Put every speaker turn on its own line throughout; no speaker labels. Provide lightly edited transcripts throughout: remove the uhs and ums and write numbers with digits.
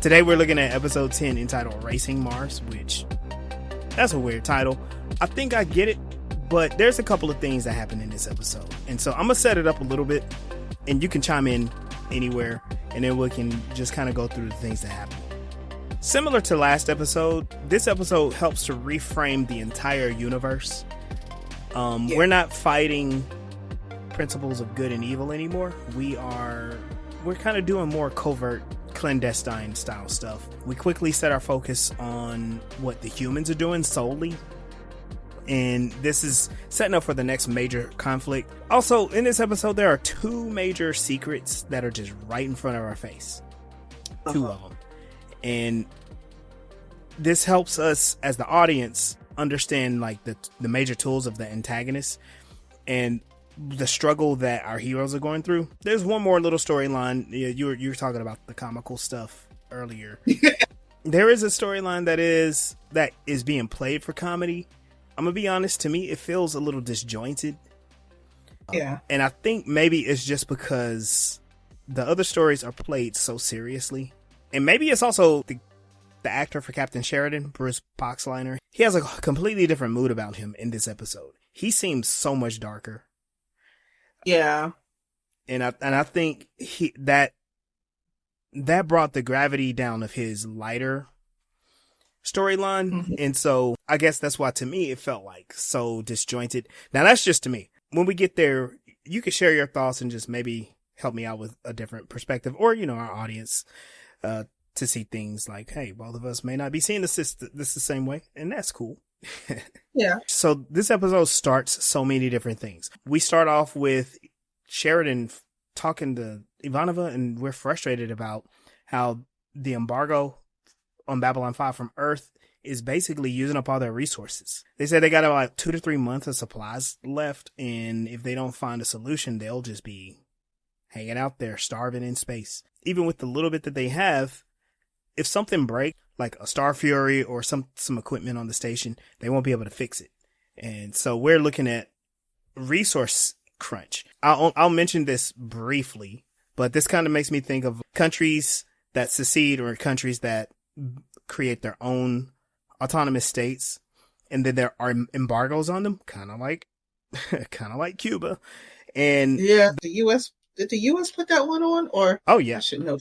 Today we're looking at episode 10 entitled Racing Mars, which, that's a weird title. I think I get it, but there's a couple of things that happen in this episode. And so I'm going to set it up a little bit, and you can chime in anywhere, and then we can just kind of go through the things that happen. Similar to last episode, this episode helps to reframe the entire universe. We're not fighting principles of good and evil anymore. We're kind of doing more covert, clandestine style stuff. We quickly set our focus on what the humans are doing solely, and this is setting up for the next major conflict. Also, in this episode, there are two major secrets that are just right in front of our face. Two of them. And this helps us as the audience understand like the major tools of the antagonist and the struggle that our heroes are going through. There's one more little storyline. You were talking about the comical stuff earlier. There is a storyline that is being played for comedy. I'm gonna be honest, to me it feels a little disjointed. Yeah. And I think maybe it's just because the other stories are played so seriously. And maybe it's also the actor for Captain Sheridan, Bruce Boxleitner. He has a completely different mood about him in this episode. He seems so much darker.
Yeah.
And I think that brought the gravity down of his lighter storyline. Mm-hmm. And so I guess that's why to me it felt like so disjointed. Now that's just to me. When we get there, you can share your thoughts and just maybe help me out with a different perspective, or, our audience, to see things like, hey, both of us may not be seeing this the same way, and that's cool.
Yeah.
So this episode starts so many different things. We start off with Sheridan talking to Ivanova, and we're frustrated about how the embargo on Babylon 5 from Earth is basically using up all their resources. They said they got about 2 to 3 months of supplies left, and if they don't find a solution, they'll just be hanging out there starving in space. Even with the little bit that they have, if something breaks, like a Star Fury or some equipment on the station, they won't be able to fix it. And so we're looking at resource crunch. I'll mention this briefly, but this kind of makes me think of countries that secede or countries that create their own autonomous states, and then there are embargoes on them, kind of like Cuba. And
yeah, did the U.S. put that one on? Or
oh yeah,
I should know.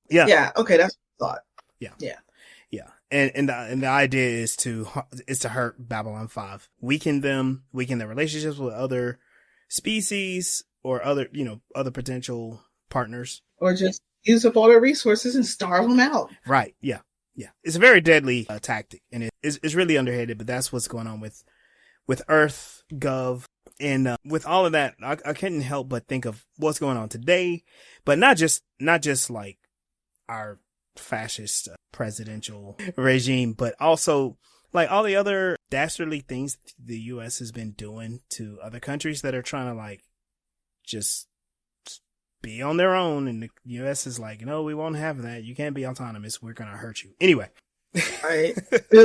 Yeah.
Okay, that's what I thought.
Yeah. And the idea is to hurt Babylon 5, weaken their relationships with other species or other potential partners,
or just use up all their resources and starve them out.
Right. Yeah. It's a very deadly tactic, and it's really underhanded, but that's what's going on with Earth Gov. And with all of that, I couldn't help but think of what's going on today, but not just like our fascist presidential regime, but also like all the other dastardly things the U.S. has been doing to other countries that are trying to like just be on their own. And the U.S. is like, no, we won't have that. You can't be autonomous. We're going to hurt you. Anyway.
Right.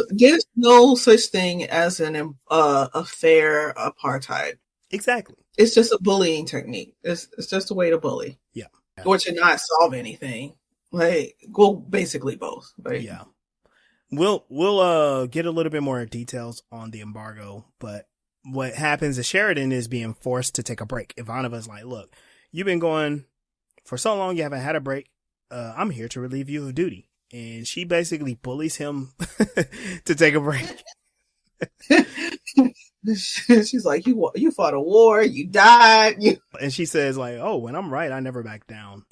There's no such thing as a fair apartheid.
Exactly.
It's just a bullying technique. It's just a way to bully.
Yeah.
Or to not solve anything. Like, well, basically both. Right?
Yeah. We'll get a little bit more details on the embargo, but what happens is Sheridan is being forced to take a break. Ivanova's like, look, you've been going for so long, you haven't had a break. I'm here to relieve you of duty. And she basically bullies him to take a break.
She's like, you fought a war, you died.
And she says like, oh, when I'm right, I never back down.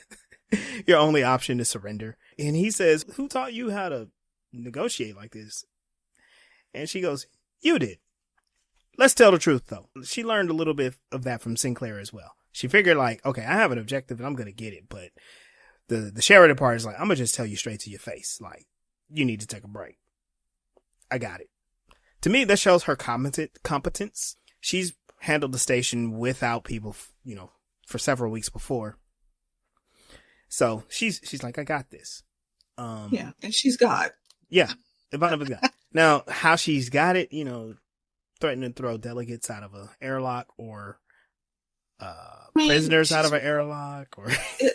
Your only option is surrender. And he says, who taught you how to negotiate like this? And she goes, you did. Let's tell the truth though. She learned a little bit of that from Sinclair as well. She figured like, okay, I have an objective and I'm going to get it. But the Sheridan part is like, I'm going to just tell you straight to your face. Like, you need to take a break. I got it. To me, that shows her competence. She's handled the station without people, for several weeks before. So she's like, I got this.
Yeah, and she's God.
Yeah, Ivanova's God. Now, how she's got it, threatening to throw delegates out of an airlock or prisoners out of an airlock, or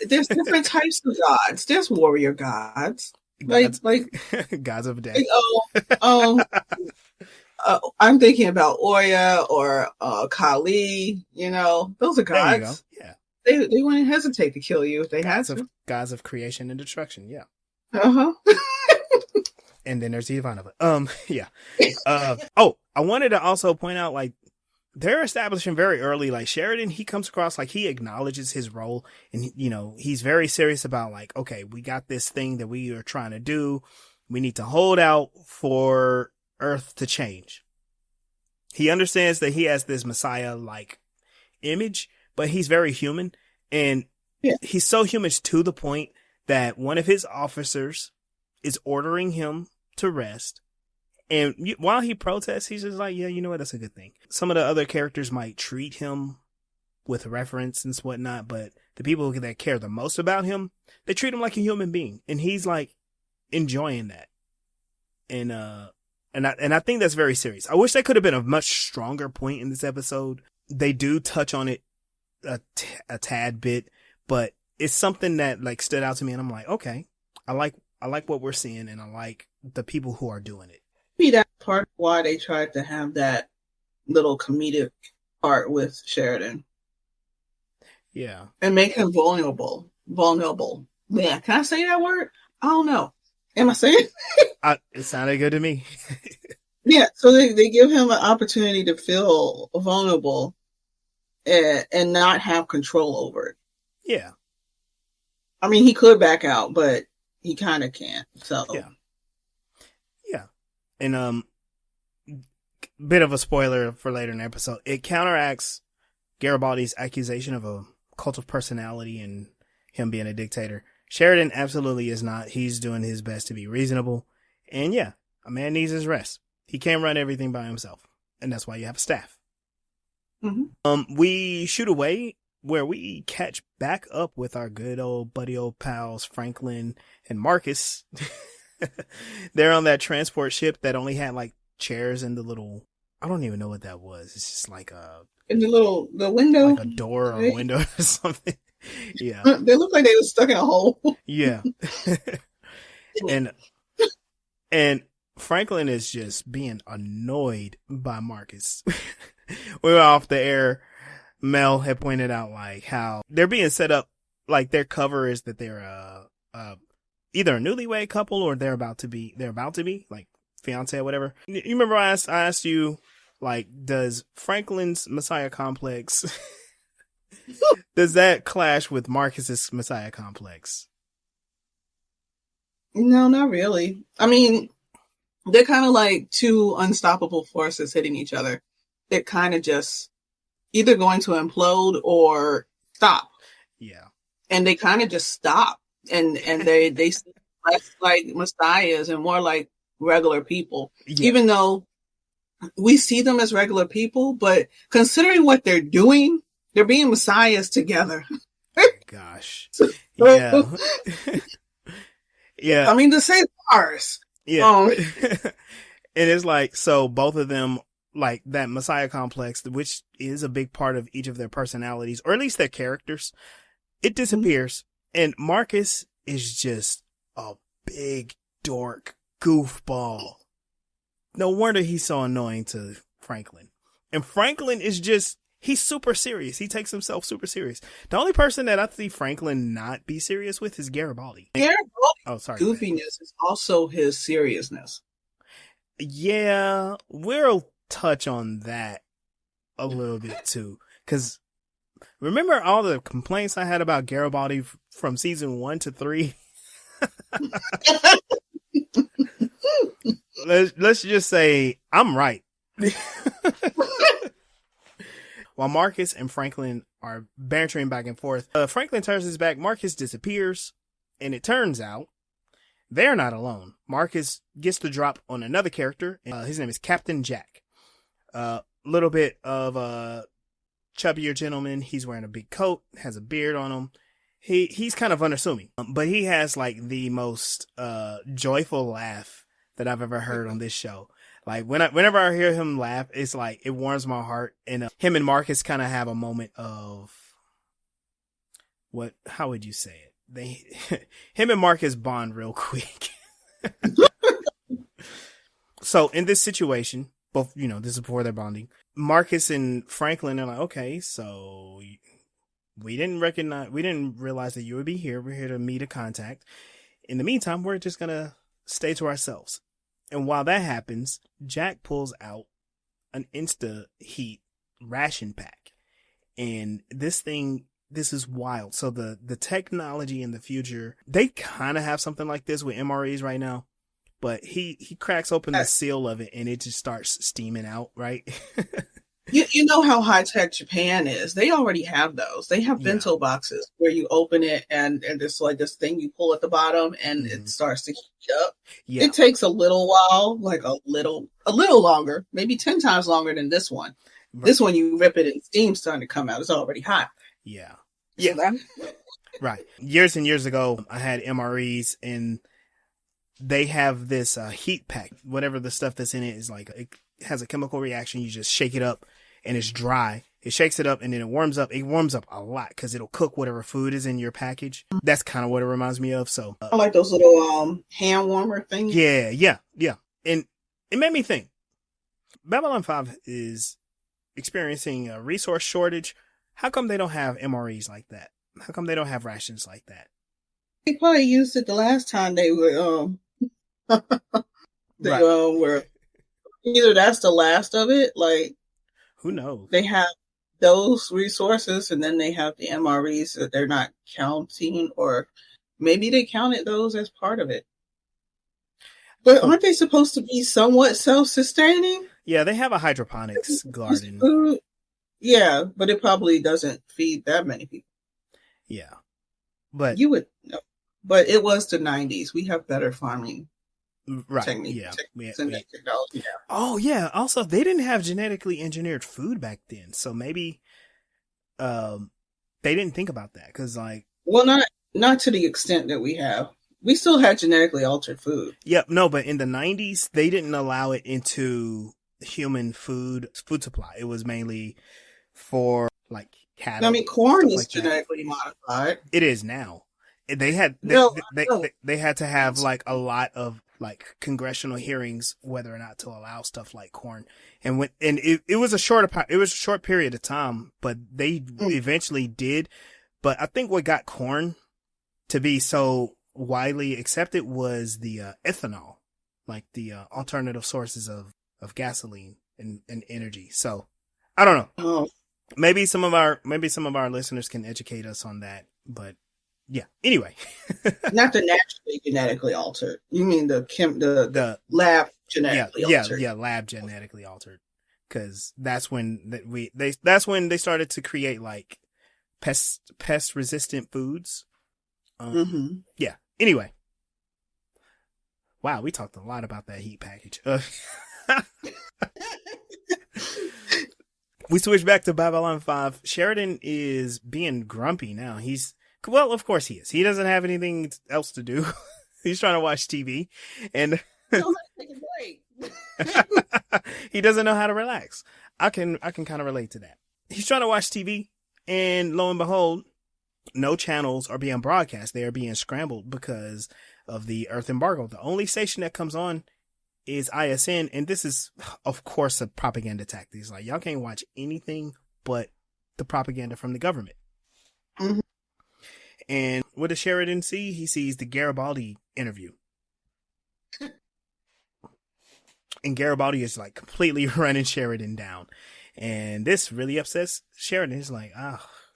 there's different types of gods. There's warrior gods.
Gods,
like,
gods of death.
um, I'm thinking about Oya or Kali. Those are
There you go.
gods.
Yeah.
They wouldn't hesitate to kill you if they had to.
Gods of creation and destruction. Yeah.
Uh-huh.
And then there's Ivanova. Yeah. I wanted to also point out, like, they're establishing very early, like, Sheridan, he comes across like he acknowledges his role, and he's very serious about, like, okay, we got this thing that we are trying to do. We need to hold out for Earth to change. He understands that he has this Messiah like image, but he's very human, and he's so human to the point that one of his officers is ordering him to rest. And while he protests, he's just like, yeah, you know what? That's a good thing. Some of the other characters might treat him with reverence and whatnot, but the people that care the most about him, they treat him like a human being. And he's like enjoying that. And I think that's very serious. I wish that could have been a much stronger point in this episode. They do touch on it a tad bit, but it's something that like stood out to me, and I'm like, okay, I like what we're seeing, and I like the people who are doing it.
Maybe that's part of why they tried to have that little comedic part with Sheridan.
Yeah.
And make him vulnerable. Yeah, can I say that word? I don't know. Am I saying it?
It sounded good to me.
Yeah, so they give him an opportunity to feel vulnerable and not have control over it.
Yeah.
I mean, he could back out, but he kind of can't. So
yeah. And bit of a spoiler for later in the episode. It counteracts Garibaldi's accusation of a cult of personality and him being a dictator. Sheridan absolutely is not. He's doing his best to be reasonable. And yeah, a man needs his rest. He can't run everything by himself. And that's why you have a staff.
Mm-hmm.
We shoot away where we catch back up with our good old pals, Franklin and Marcus. They're on that transport ship that only had like chairs in the little, I don't even know what that was. It's just like
in the window,
like a door or a window or something. Yeah.
They look like they were stuck in a hole.
Yeah. and Franklin is just being annoyed by Marcus. We were off the air. Mel had pointed out like how they're being set up, like their cover is that they're either a newlywed couple or they're about to be like fiance or whatever. You remember I asked you, like, does Franklin's Messiah complex does that clash with Marcus's Messiah complex?
No, not really. I mean, they're kind of like two unstoppable forces hitting each other. They're kind of just either going to implode or stop.
Yeah.
And they kind of just stop. And they seem less like messiahs and more like regular people. Yeah. Even though we see them as regular people, but considering what they're doing, they're being messiahs together.
Gosh. Yeah. Yeah.
I mean, the same cars.
Yeah. And it's like, so both of them, like that Messiah complex, which is a big part of each of their personalities, or at least their characters, it disappears. And Marcus is just a big dork goofball. No wonder he's so annoying to Franklin. And Franklin is just, he's super serious. He takes himself super serious. The only person that I see Franklin not be serious with is Garibaldi.
Garibaldi's goofiness is also his seriousness.
Yeah, we'll touch on that a little bit too. Because remember all the complaints I had about Garibaldi from season 1 to 3? Let's just say I'm right. While Marcus and Franklin are bantering back and forth, Franklin turns his back, Marcus disappears, and it turns out they're not alone. Marcus gets the drop on another character. His name is Captain Jack. Little bit of a chubbier gentleman. He's wearing a big coat, has a beard on him. He's kind of unassuming, but he has like the most joyful laugh that I've ever heard on this show. Like whenever I hear him laugh, it's like it warms my heart. And him and Marcus kind of have a moment of how would you say it? Him and Marcus bond real quick. So in this situation, both, this is before they're bonding. Marcus and Franklin are like, okay, so we didn't realize that you would be here. We're here to meet a contact. In the meantime, we're just going to stay to ourselves. And while that happens, Jack pulls out an Insta Heat ration pack. And this is wild. So the technology in the future, they kind of have something like this with MREs right now. But he cracks open the seal of it and it just starts steaming out, right?
You know how high tech Japan is. They already have those. They have bento boxes where you open it and there's like this thing you pull at the bottom and it starts to heat up. Yeah. It takes a little while, like a little longer, maybe 10 times longer than this one. Right. This one you rip it and steam's starting to come out. It's already hot.
Yeah. Yeah. Right. Years and years ago, I had MREs and they have this heat pack. Whatever the stuff that's in it is like, it has a chemical reaction. You just shake it up and it's dry. It shakes it up and then it warms up. It warms up a lot because it'll cook whatever food is in your package. That's kind of what it reminds me of. So
I like those little hand warmer things.
Yeah. And it made me think. Babylon 5 is experiencing a resource shortage. How come they don't have MREs like that? How come they don't have rations like that?
They probably used it the last time they were were either that's the last of it, like
who knows?
They have those resources and then they have the MREs that they're not counting, or maybe they counted those as part of it. But aren't they supposed to be somewhat self-sustaining?
Yeah, they have a hydroponics garden.
Food. Yeah, but it probably doesn't feed that many people.
Yeah. But
you would know. But it was the 90s. We have better farming
technology.
Yeah.
Oh, yeah. Also, they didn't have genetically engineered food back then. So maybe they didn't think about that. Because, like...
Well, not to the extent that we have. We still had genetically altered food.
Yep. No, but in the 90s, they didn't allow it into human food supply. It was mainly for, like, cattle.
I mean, corn is like genetically modified.
It is now. They had they had to have like a lot of like congressional hearings whether or not to allow stuff like corn, and it was a short period of time, but they eventually did. But I think what got corn to be so widely accepted was the ethanol, like the alternative sources of gasoline and energy. So I don't know.
Oh.
Maybe some of our listeners can educate us on that, but. Yeah. Anyway,
not the naturally genetically altered. You mean the lab genetically altered?
Yeah, lab genetically altered. Because that's when they started to create like pest resistant foods. Yeah. Anyway, wow, we talked a lot about that heat package. We switch back to Babylon 5. Sheridan is being grumpy now. Well, of course he is. He doesn't have anything else to do. He's trying to watch TV and he doesn't know how to relax. I can kind of relate to that. He's trying to watch TV and lo and behold, no channels are being broadcast. They are being scrambled because of the Earth embargo. The only station that comes on is ISN. And this is, of course, a propaganda tactic. It's like, y'all can't watch anything but the propaganda from the government. Mm-hmm. And what does Sheridan see? He sees the Garibaldi interview. And Garibaldi is like completely running Sheridan down. And this really upsets Sheridan. He's like,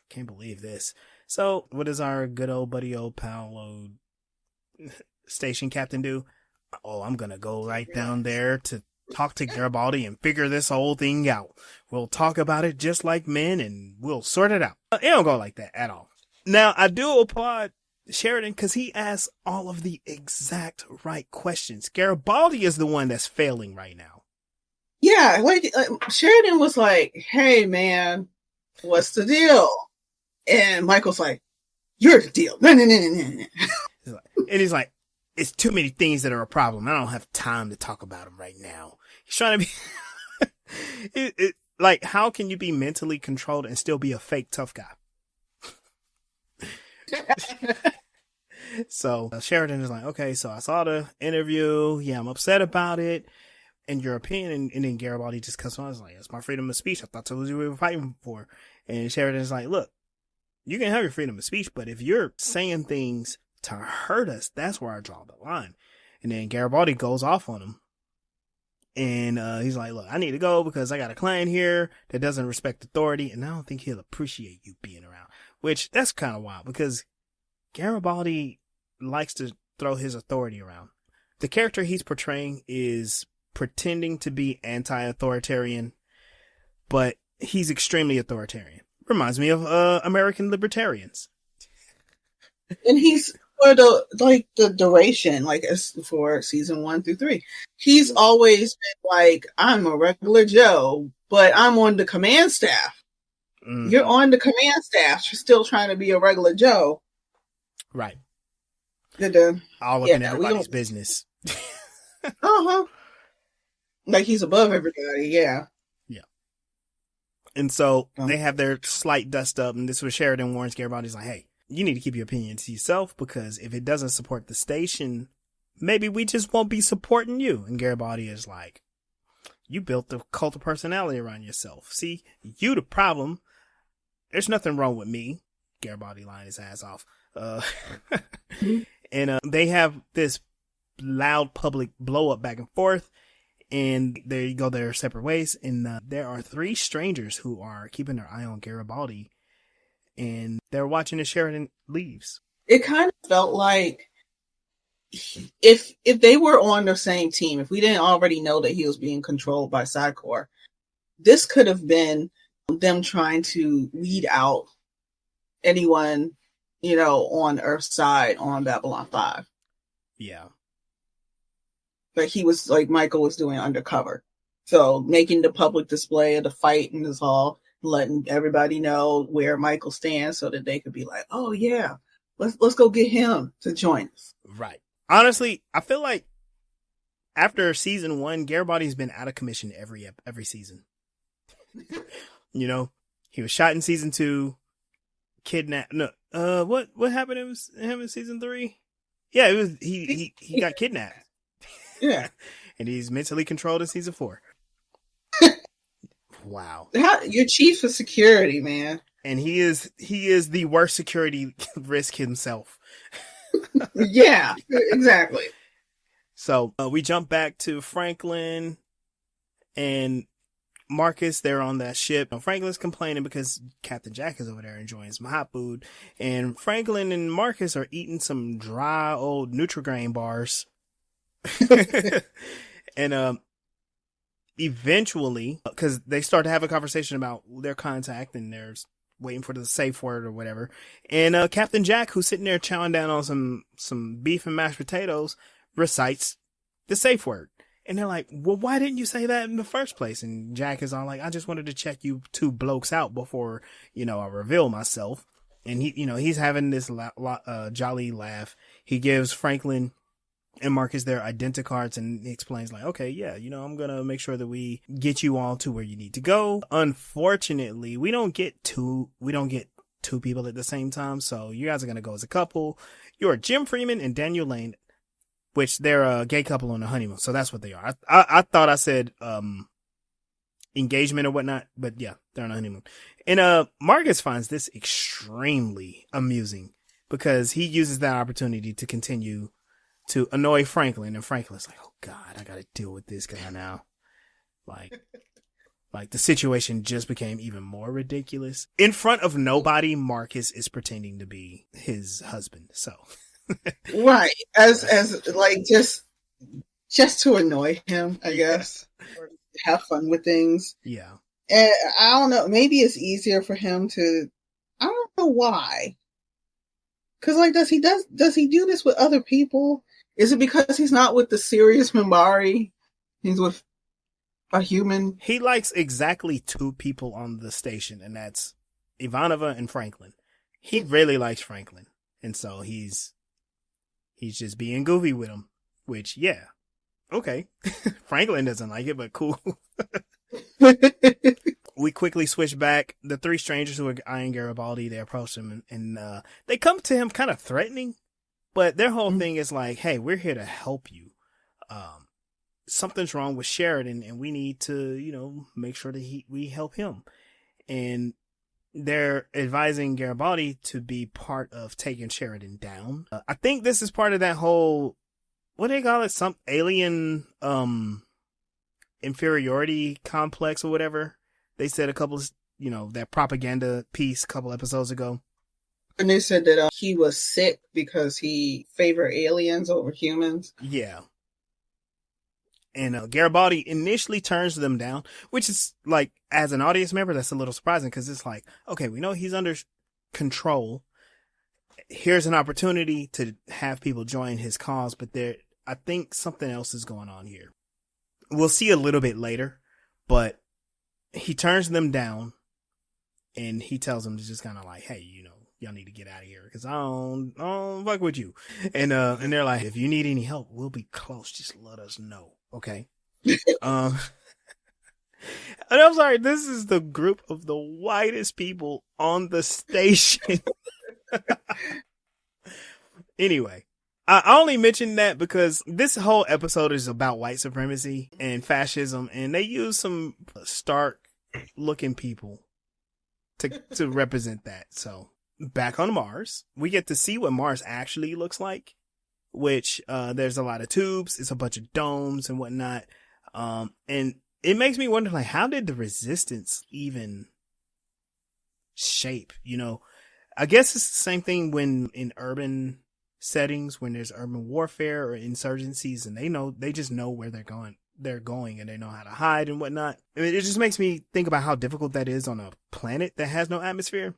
can't believe this. So what does our good old buddy, old pal, station captain do? Oh, I'm going to go right down there to talk to Garibaldi and figure this whole thing out. We'll talk about it just like men and we'll sort it out. It don't go like that at all. Now, I do applaud Sheridan because he asks all of the exact right questions. Garibaldi is the one that's failing right now.
Yeah, like Sheridan was like, hey, man, what's the deal? And Michael's like, you're the deal. No.
And he's like, it's too many things that are a problem. I don't have time to talk about them right now. He's trying to be... like, how can you be mentally controlled and still be a fake tough guy? So Sheridan is like, okay, so I saw the interview. Yeah, I'm upset about it. In your opinion, and then Garibaldi just cuts on. I was like, it's my freedom of speech. I thought that was what we were fighting for. And Sheridan's like, look, you can have your freedom of speech, but if you're saying things to hurt us, that's where I draw the line. And then Garibaldi goes off on him. And he's like, look, I need to go because I got a client here that doesn't respect authority, and I don't think he'll appreciate you being around. Which, that's kind of wild, because Garibaldi likes to throw his authority around. The character he's portraying is pretending to be anti-authoritarian, but he's extremely authoritarian. Reminds me of American libertarians.
And he's for the duration, like as for season 1 through 3, he's always been like, I'm a regular Joe, but I'm on the command staff. Mm. You're on the command staff. You're still trying to be a regular Joe.
Right.
All
up in everybody's business.
Uh-huh. Like he's above everybody, yeah.
Yeah. And so they have their slight dust up, and this was Sheridan warns Garibaldi. He's like, hey, you need to keep your opinion to yourself, because if it doesn't support the station, maybe we just won't be supporting you. And Garibaldi is like, you built the cult of personality around yourself. See, you the problem. There's nothing wrong with me. Garibaldi lying his ass off. And they have this loud public blow up back and forth. And there you go, their separate ways. And there are 3 strangers who are keeping their eye on Garibaldi. And they're watching as Sheridan leaves.
It kind of felt like if they were on the same team, if we didn't already know that he was being controlled by Psychor, this could have been them trying to weed out anyone, on Earth's side on Babylon 5.
Yeah.
Like he was, like Michael was doing undercover. So making the public display of the fight in this hall, letting everybody know where Michael stands so that they could be like, oh yeah, let's go get him to join us.
Right. Honestly, I feel like after season 1, Garibaldi's been out of commission every season. He was shot in season 2, kidnapped. No, what happened to him in season 3? Yeah, it was he got kidnapped.
Yeah.
And he's mentally controlled in season 4. Wow.
Your chief of security, man.
And he is the worst security risk himself.
Yeah, exactly.
So we jump back to Franklin and Marcus. They're on that ship. And Franklin's complaining because Captain Jack is over there enjoying some hot food. And Franklin and Marcus are eating some dry old Nutri-Grain bars. And eventually, because they start to have a conversation about their contact, and they're waiting for the safe word or whatever, and Captain Jack, who's sitting there chowing down on some beef and mashed potatoes, recites the safe word. And they're like, well, why didn't you say that in the first place? And Jack is all like, I just wanted to check you 2 blokes out before I reveal myself. And he's having this jolly laugh. He gives Franklin and Marcus their identi cards, and he explains like, okay, yeah, I'm going to make sure that we get you all to where you need to go. Unfortunately, we don't get two people at the same time. So you guys are going to go as a couple. You're Jim Freeman and Daniel Lane, which they're a gay couple on a honeymoon. So that's what they are. I thought I said, engagement or whatnot, but yeah, they're on a honeymoon. And, Marcus finds this extremely amusing because he uses that opportunity to continue to annoy Franklin, and Franklin's like, oh God, I gotta deal with this guy now. Like the situation just became even more ridiculous. In front of nobody, Marcus is pretending to be his husband. So
right. As like just to annoy him, I guess. Or have fun with things.
Yeah.
And I don't know, maybe it's easier for him to, I don't know why. Cause like, does he do this with other people? Is it because he's not with the serious Minbari? He's with a human?
He likes exactly 2 people on the station, and that's Ivanova and Franklin. He really likes Franklin. And so he's just being goofy with him, which, yeah. Okay. Franklin doesn't like it, but cool. We quickly switch back. The 3 strangers who are eyeing Garibaldi, they approach him and they come to him kind of threatening. But their whole thing is like, hey, we're here to help you. Something's wrong with Sheridan and we need to, make sure that we help him. And they're advising Garibaldi to be part of taking Sheridan down. I think this is part of that whole, what do they call it? Some alien, inferiority complex or whatever. They said a couple of, that propaganda piece a couple episodes ago.
And they said that he was sick because he favored aliens over humans.
Yeah. And Garibaldi initially turns them down, which is like, as an audience member, that's a little surprising because it's like, okay, we know he's under control. Here's an opportunity to have people join his cause, but I think something else is going on here. We'll see a little bit later, but he turns them down and he tells them to just kind of like, hey, y'all need to get out of here because I don't fuck with you. And they're like, if you need any help, we'll be close. Just let us know. Okay. And I'm sorry, this is the group of the whitest people on the station. Anyway, I only mentioned that because this whole episode is about white supremacy and fascism, and they use some stark looking people to represent that. So back on Mars, we get to see what Mars actually looks like, which there's a lot of tubes, it's a bunch of domes and whatnot. And it makes me wonder, like, how did the resistance even shape? I guess it's the same thing when in urban settings, when there's urban warfare or insurgencies, and they just know where they're going and they know how to hide and whatnot. I mean, it just makes me think about how difficult that is on a planet that has no atmosphere.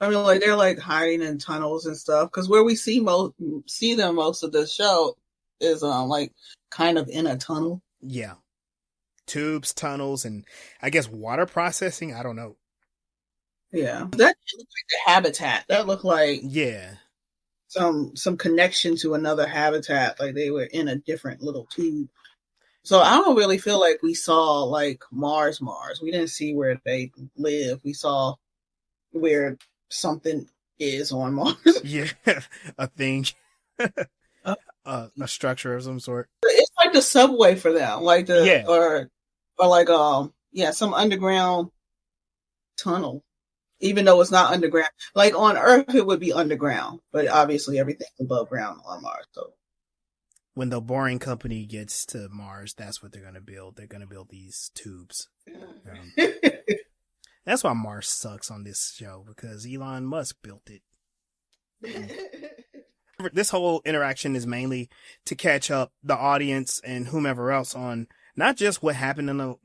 I mean, like, they're like hiding in tunnels and stuff because where we see them most of the show is like kind of in a tunnel.
Yeah, tubes, tunnels, and I guess water processing. I don't know.
Yeah, that looked like the habitat. That looked like some connection to another habitat. Like they were in a different little tube. So I don't really feel like we saw like Mars. We didn't see where they live. We saw where something is on Mars.
Yeah, a thing. A structure of some sort.
It's like the subway for them, like or like some underground tunnel. Even though it's not underground, like on Earth it would be underground, but obviously everything's above ground on Mars. So
when the Boring Company gets to Mars, that's what they're going to build. They're going to build these tubes. That's why Mars sucks on this show, because Elon Musk built it. This whole interaction is mainly to catch up the audience and whomever else on not just what happened in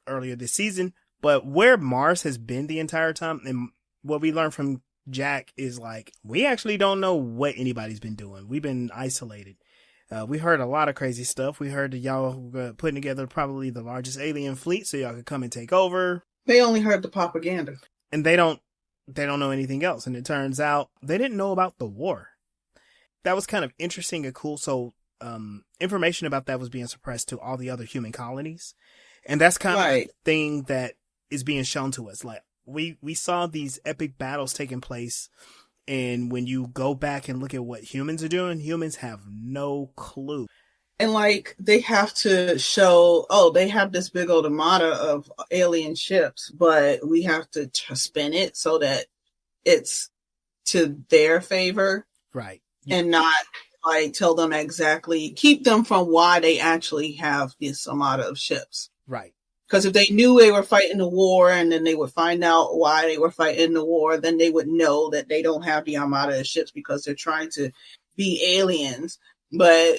earlier this season, but where Mars has been the entire time. And what we learned from Jack is like, we actually don't know what anybody's been doing. We've been isolated. We heard a lot of crazy stuff. We heard that y'all were putting together probably the largest alien fleet so y'all could come and take over.
They only heard the propaganda.
And they don't know anything else. And it turns out they didn't know about the war. That was kind of interesting and cool. So information about that was being suppressed to all the other human colonies. And that's kind of the thing that is being shown to us. Like we saw these epic battles taking place. And when you go back and look at what humans are doing, humans have no clue.
And like they have to show, they have this big old armada of alien ships, but we have to spin it so that it's to their favor.
Right.
And not like tell them exactly, keep them from why they actually have this armada of ships.
Right.
Because if they knew they were fighting the war and then they would find out why they were fighting the war, then they would know that they don't have the armada of ships because they're trying to be aliens. But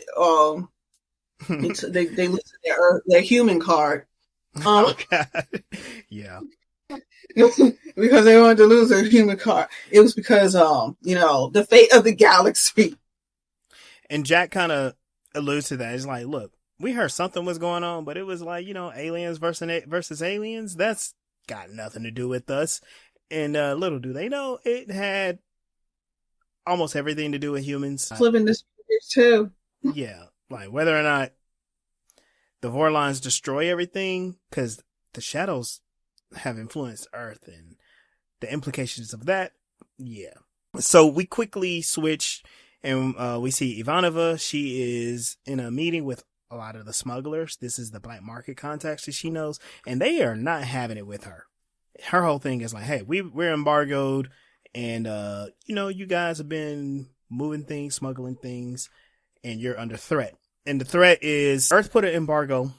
they lose their human card.
Yeah.
Because they wanted to lose their human card. It was because, the fate of the galaxy.
And Jack kind of alludes to that. It's like, look, we heard something was going on, but it was like, aliens versus aliens. That's got nothing to do with us. And little do they know, it had almost everything to do with humans.
Living this too.
Yeah. Like whether or not the Vorlons destroy everything, because the shadows have influenced Earth and the implications of that. Yeah. So we quickly switch And we see Ivanova. She is in a meeting with a lot of the smugglers. This is the black market contacts that she knows, and they are not having it with her. Her whole thing is like, hey, we're embargoed, and you guys have been moving things, smuggling things, and you're under threat. And the threat is Earth put an embargo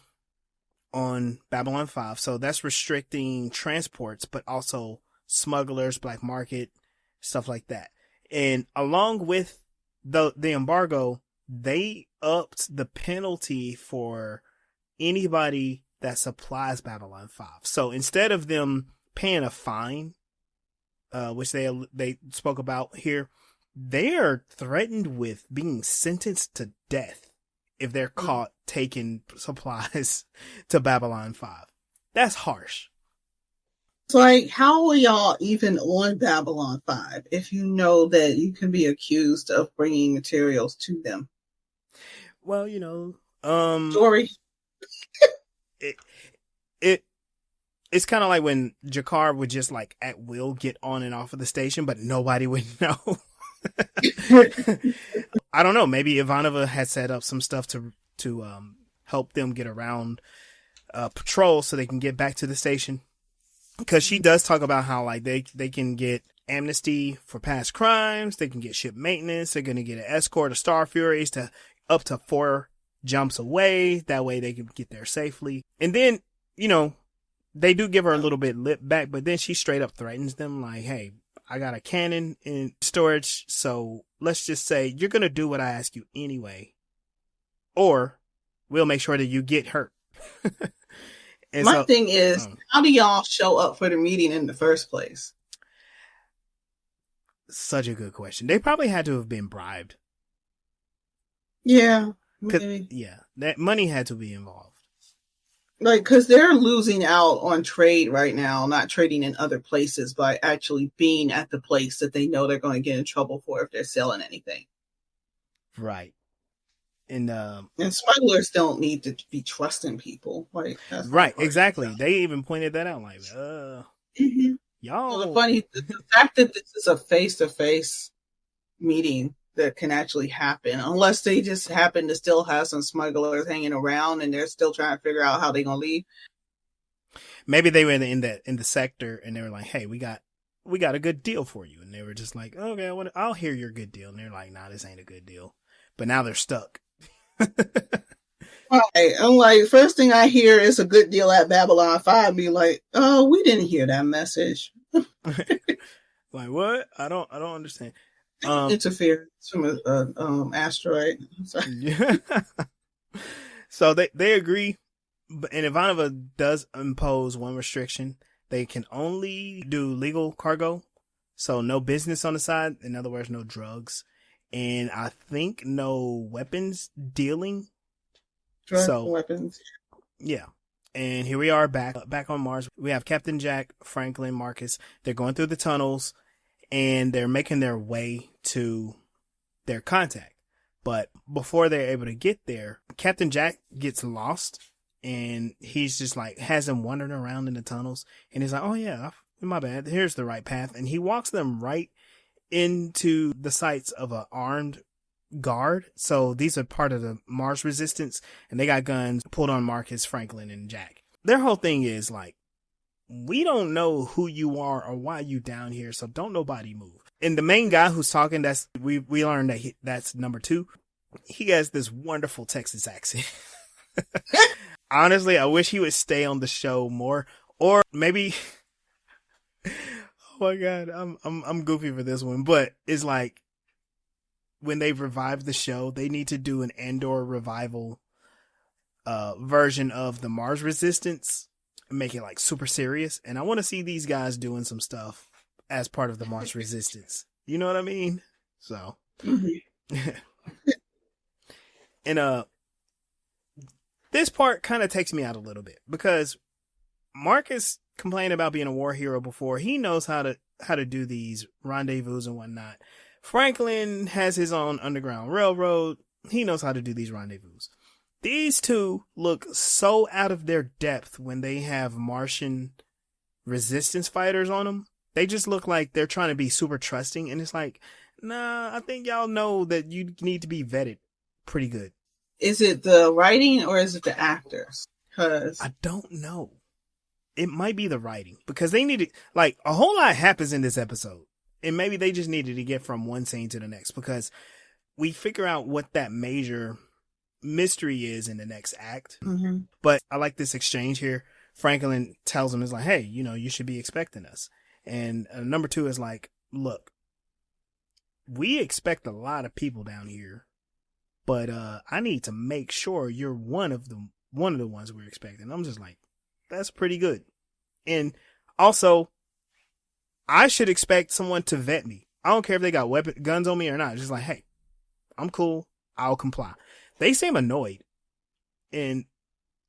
on Babylon 5, so that's restricting transports, but also smugglers, black market, stuff like that. And along with the embargo, they upped the penalty for anybody that supplies Babylon 5. So instead of them paying a fine, which they spoke about here, they are threatened with being sentenced to death if they're caught taking supplies to Babylon 5. That's harsh.
It's like, how are y'all even on Babylon 5 if you know that you can be accused of bringing materials to them?
Well,
Story.
It's kind of like when Jakar would just like at will get on and off of the station, but nobody would know. I don't know. Maybe Ivanova had set up some stuff to help them get around patrol so they can get back to the station. Because she does talk about how like they can get amnesty for past crimes, they can get ship maintenance, they're going to get an escort of Star Furies to up to 4 jumps away. That way they can get there safely. And then, they do give her a little bit lip back, but then she straight up threatens them like, hey, I got a cannon in storage, so let's just say you're going to do what I ask you anyway, or we'll make sure that you get hurt.
My thing is, how do y'all show up for the meeting in the first place?
Such a good question. They probably had to have been bribed.
Yeah. Maybe.
Yeah. That money had to be involved.
Like, because they're losing out on trade right now, not trading in other places, by actually being at the place that they know they're going to get in trouble for if they're selling anything.
Right. And
smugglers don't need to be trusting people. Like,
right, exactly. They even pointed that out. Like, y'all.
Well, the fact that this is a face-to-face meeting that can actually happen, unless they just happen to still have some smugglers hanging around and they're still trying to figure out how they're gonna leave.
Maybe they were in the sector and they were like, "Hey, we got a good deal for you," and they were just like, "Okay, I'll hear your good deal," and they're like, "Nah, this ain't a good deal," but now they're stuck.
Right. I'm like, first thing I hear is a good deal at Babylon 5. Be like, oh, we didn't hear that message.
Like, what? I don't understand.
Interference from an asteroid.
Yeah. So they agree, and Ivanova does impose one restriction. They can only do legal cargo, so no business on the side. In other words, no drugs. And I think no weapons dealing.
Weapons.
Yeah. And here we are back on Mars. We have Captain Jack, Franklin, Marcus. They're going through the tunnels and they're making their way to their contact. But before they're able to get there, Captain Jack gets lost and he's just like, has them wandering around in the tunnels. And he's like, oh yeah, my bad. Here's the right path. And he walks them right into the sights of an armed guard. So these are part of the Mars resistance and they got guns pulled on Marcus, Franklin, and Jack. Their whole thing is like, we don't know who you are or why you down here, so don't nobody move. And the main guy who's talking, we learned that that's number 2. He has this wonderful Texas accent. Honestly, I wish he would stay on the show more, or maybe oh my god, I'm goofy for this one, but it's like when they revive the show, they need to do an Andor revival version of the Mars Resistance, make it like super serious. And I want to see these guys doing some stuff as part of the Mars Resistance. You know what I mean? So, and this part kind of takes me out a little bit because Marcus complained about being a war hero before. He knows how to do these rendezvous and whatnot. Franklin has his own underground railroad. He knows how to do these rendezvous. These two look so out of their depth when they have Martian resistance fighters on them. They just look like they're trying to be super trusting. And it's like, Nah, I think y'all know that you need to be vetted pretty good.
Is it the writing or is it the actors? Because
I don't know. It might be the writing because they needed, like, a whole lot happens in this episode. And maybe they just needed to get from one scene to the next because we figure out what that major mystery is in the next act.
mm-hmm.
But I like this exchange here. Franklin tells him, is like, hey, you should be expecting us. And number 2 is like, look, we expect a lot of people down here, but I need to make sure you're one of the ones we're expecting. I'm just like, that's pretty good. And also, I should expect someone to vet me. I don't care if they got guns on me or not. Just like, hey, I'm cool. I'll comply. They seem annoyed. And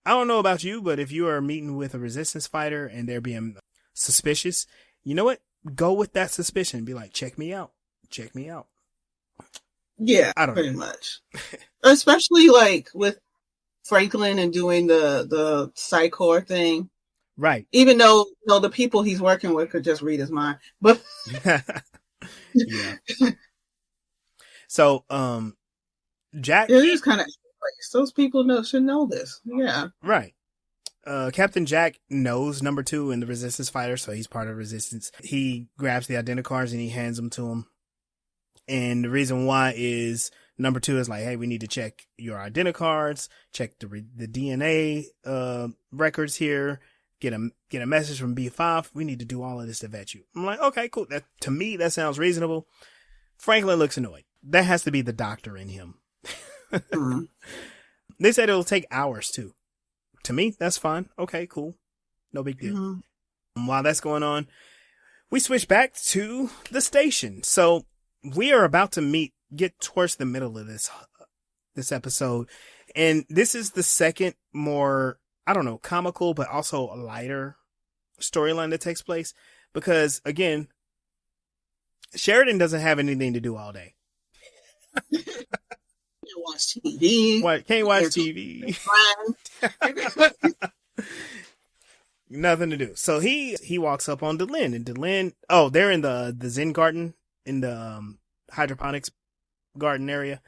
I don't know about you, but if you are meeting with a resistance fighter and they're being suspicious, you know what? Go with that suspicion. Be like, check me out. Check me out.
Yeah,
I don't
pretty
know.
much. Especially like with Franklin and doing the psychor thing.
Right.
Even though the people he's working with could just read his mind. But
yeah. So, Jack.
It is kind of those people should know this. Yeah.
Right. Captain Jack knows number 2 in the resistance fighter, so he's part of resistance. He grabs the identicards and he hands them to him. And the reason why is number 2 is like, hey, we need to check your identicards, check the DNA records here, get a message from B5. We need to do all of this to vet you. I'm like, okay, cool. That, to me, that sounds reasonable. Franklin looks annoyed. That has to be the doctor in him.
Mm-hmm.
They said it'll take hours too. To me, that's fine. Okay, cool. No big deal.
Mm-hmm.
While that's going on, we switch back to the station. So we are about to get towards the middle of this episode. And this is the second more, I don't know, comical, but also a lighter storyline that takes place. Because again, Sheridan doesn't have anything to do all day.
Watch TV.
Can't watch TV. Nothing to do. So he walks up on Delenn, and Delenn, they're in the Zen garden, in the hydroponics garden area.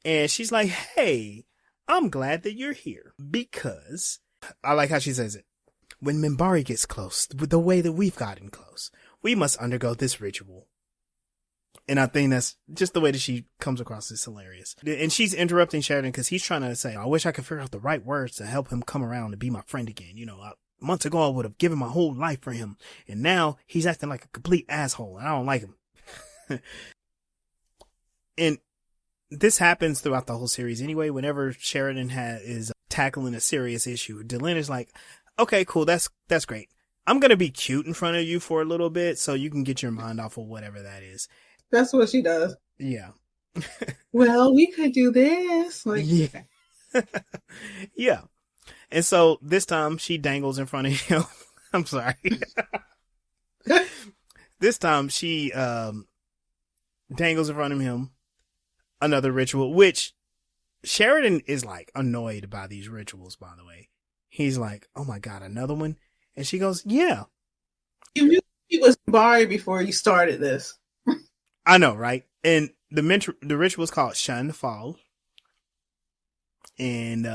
And she's like, hey, I'm glad that you're here because I like how she says it. When Minbari gets close, the way that we've gotten close, we must undergo this ritual. And I think that's just the way that she comes across is hilarious. And she's interrupting Sheridan because he's trying to say, I wish I could figure out the right words to help him come around and be my friend again. Months ago, I would have given my whole life for him. And now he's acting like a complete asshole. And I don't like him. And this happens throughout the whole series anyway. Whenever Sheridan is tackling a serious issue, Delenn is like, okay, cool. That's great. I'm going to be cute in front of you for a little bit so you can get your mind off of whatever that is.
That's what she does.
Yeah.
Well, we could do this. Like,
yeah. Yeah. And so this time she dangles in front of him. I'm sorry. This time she dangles in front of him. Another ritual, which Sheridan is like annoyed by these rituals, by the way. He's like, oh my God, another one? And she goes, yeah.
You knew he was Barry before you started this.
I know, right? And the ritual is called Shun Fall. And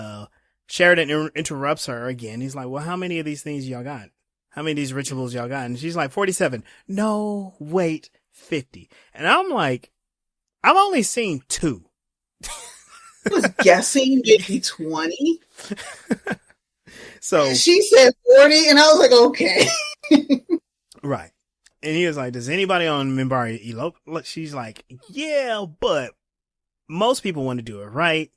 Sheridan interrupts her again. He's like, well, how many of these things y'all got? How many of these rituals y'all got? And she's like, 47. No, wait, 50. And I'm like, I've only seen 2.
I was guessing maybe 20.
So
she said 40, and I was like, okay.
Right. And he was like, does anybody on Minbari elope? She's like, yeah, but most people want to do it right.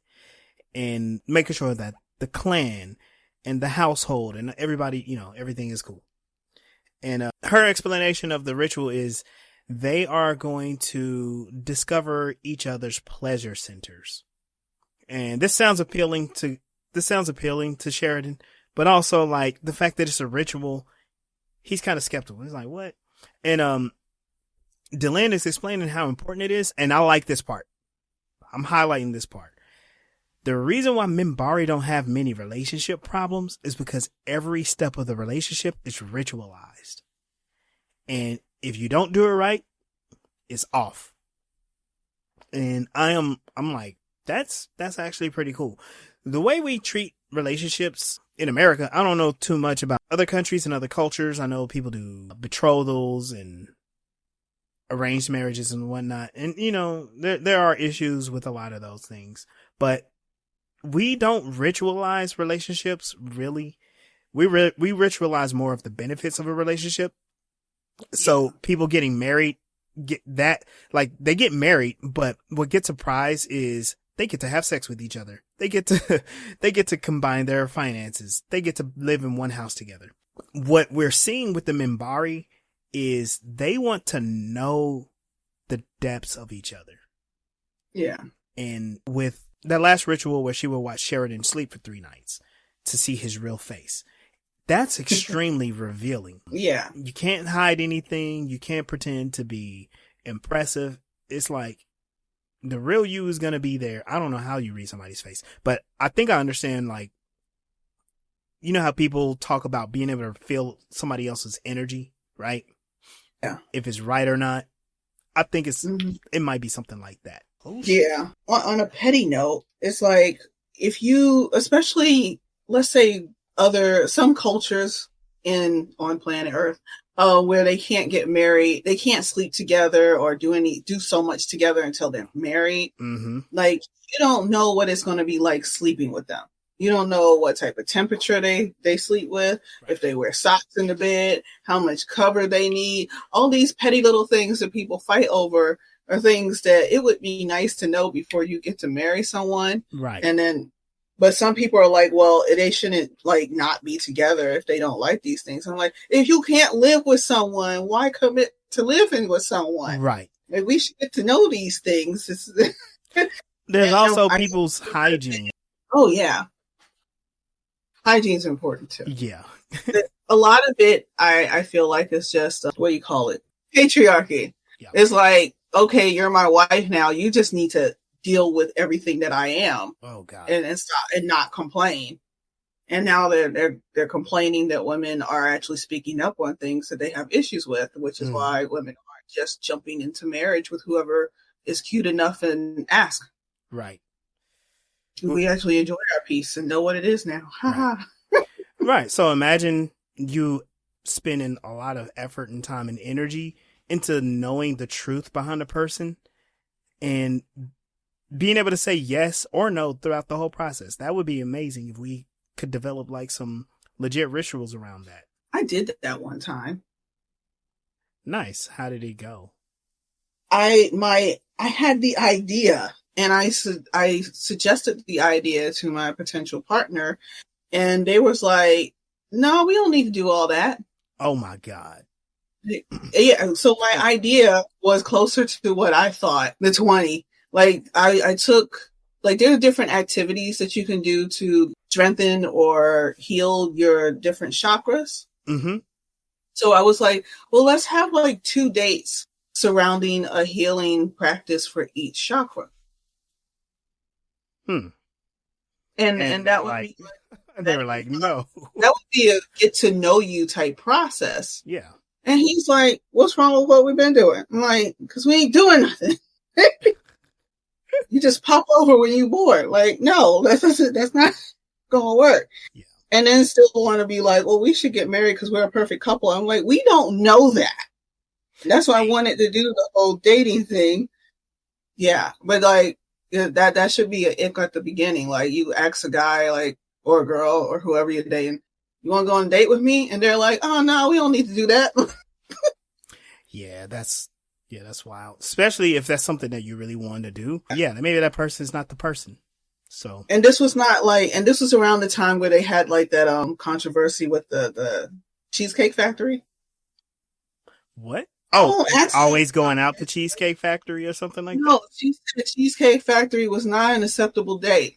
And making sure that the clan and the household and everybody, everything is cool. And her explanation of the ritual is they are going to discover each other's pleasure centers. And this sounds appealing to Sheridan, but also like the fact that it's a ritual, he's kind of skeptical. He's like, what? And Delenn is explaining how important it is, and I like this part. I'm highlighting this part. The reason why Minbari don't have many relationship problems is because every step of the relationship is ritualized. And if you don't do it right, it's off. And I'm like, that's actually pretty cool. The way we treat relationships in America, I don't know too much about other countries and other cultures. I know people do betrothals and arranged marriages and whatnot. And, you know, there are issues with a lot of those things, but we don't ritualize relationships, really. We ritualize more of the benefits of a relationship. So people getting married they get married, but what gets a prize is they get to have sex with each other. They get to combine their finances. They get to live in one house together. What we're seeing with the Minbari is they want to know the depths of each other.
Yeah.
And with that last ritual where she will watch Sheridan sleep for 3 nights to see his real face, that's extremely revealing.
Yeah.
You can't hide anything. You can't pretend to be impressive. It's like the real you is going to be there. I don't know how you read somebody's face, but I think I understand, like, you know how people talk about being able to feel somebody else's energy, right?
Yeah.
If it's right or not. I think it might be something like that. Oh,
yeah. On a petty note, it's like, if you, especially, let's say, some cultures on planet Earth, where they can't get married, they can't sleep together or do so much together until they're married.
Mm-hmm.
Like, you don't know what it's going to be like sleeping with them. You don't know what type of temperature they sleep with, right. If they wear socks in the bed, how much cover they need. All these petty little things that people fight over are things that it would be nice to know before you get to marry someone.
Right.
And then, but some people are like, well, they shouldn't like not be together if they don't like these things. I'm like, if you can't live with someone, why commit to living with someone?
Right.
Like, we should get to know these things.
There's also people's hygiene.
Oh, yeah. Hygiene's important too.
Yeah.
A lot of it, I feel like, is just, what do you call it? Patriarchy. Yeah. It's like, okay, you're my wife now. You just need to deal with everything that I am.
Oh God.
And stop and not complain. And now they're complaining that women are actually speaking up on things that they have issues with, which is why women aren't just jumping into marriage with whoever is cute enough and ask.
Right.
We actually enjoy our peace and know what it is now.
Right. Right. So imagine you spending a lot of effort and time and energy into knowing the truth behind a person and being able to say yes or no throughout the whole process. That would be amazing if we could develop like some legit rituals around that.
I did that one time.
Nice. How did it go?
I had the idea, and I suggested the idea to my potential partner, and they was like, no, we don't need to do all that.
Oh my God.
Yeah. So my idea was closer to what I thought, the 20. Like I took, like, there are different activities that you can do to strengthen or heal your different chakras. Mm-hmm. So I was like, well, let's have like 2 dates surrounding a healing practice for each chakra. And that would be,
they were like, no,
that would be a get to know you type process.
Yeah.
And he's like, what's wrong with what we've been doing? I'm like, because we ain't doing nothing. You just pop over when you bored. Like, no, that's not going to work. Yeah. And then still want to be like, well, we should get married because we're a perfect couple. I'm like, we don't know that. That's why I wanted to do the whole dating thing. Yeah. But like, that should be an ick at the beginning. Like, you ask a guy, like, or a girl or whoever you're dating, you want to go on a date with me? And they're like, oh no, we don't need to do that.
Yeah, that's wild. Especially if that's something that you really want to do. Yeah, maybe that person is not the person. So, and
this was around the time where they had like that controversy with the Cheesecake Factory.
What? Oh, always going out to Cheesecake Factory or something like that?
No, the Cheesecake Factory was not an acceptable date.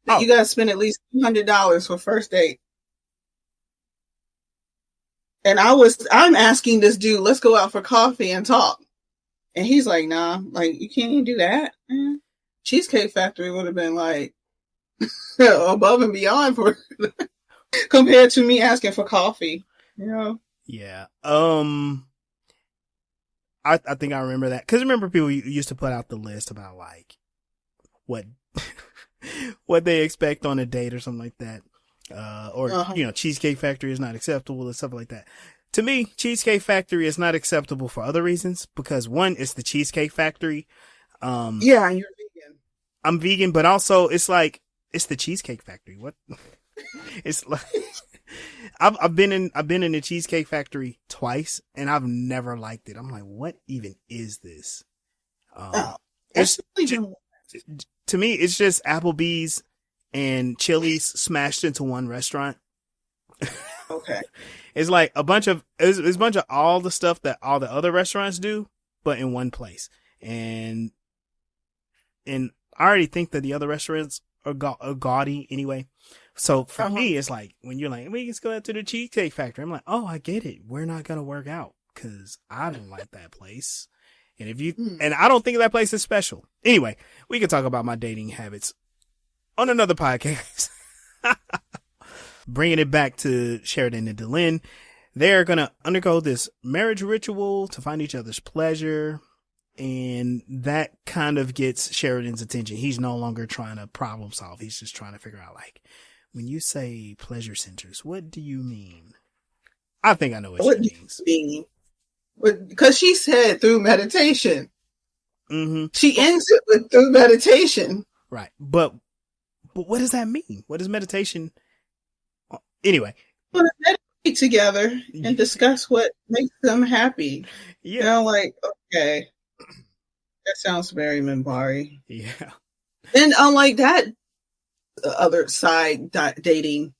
Oh. You got to spend at least $200 for first date. And I'm asking this dude, let's go out for coffee and talk. And he's like, nah, like, you can't even do that, man. Cheesecake Factory would have been like above and beyond for compared to me asking for coffee, you know?
Yeah. I think I remember that. Cause remember people used to put out the list about like what, what they expect on a date or something like that. Or, Cheesecake Factory is not acceptable and stuff like that. To me, Cheesecake Factory is not acceptable for other reasons because one, it's the Cheesecake Factory.
Yeah, and you're vegan.
I'm vegan, but also it's like, it's the Cheesecake Factory. What? It's like, I've been in the Cheesecake Factory twice and I've never liked it. I'm like, what even is this? To me, it's just Applebee's and Chili's smashed into one restaurant.
Okay.
It's like a bunch of all the stuff that all the other restaurants do, but in one place. And I already think that the other restaurants are gaudy anyway. So for me, it's like when you're like, we just go out to the Cheesecake Factory. I'm like, oh, I get it. We're not going to work out because I don't like that place. And and I don't think that place is special. Anyway, we can talk about my dating habits on another podcast. Bringing it back to Sheridan and Delenn. They're going to undergo this marriage ritual to find each other's pleasure. And that kind of gets Sheridan's attention. He's no longer trying to problem solve. He's just trying to figure out, like, when you say pleasure centers, what do you mean? I think I know what she means.
Because she said through meditation.
Mm-hmm.
She ends it with through meditation.
Right. But what does that mean? What is meditation? Anyway.
Want to meditate together and discuss what makes them happy.
Yeah.
Like, okay. That sounds very Minbari.
Yeah.
And unlike that other side dating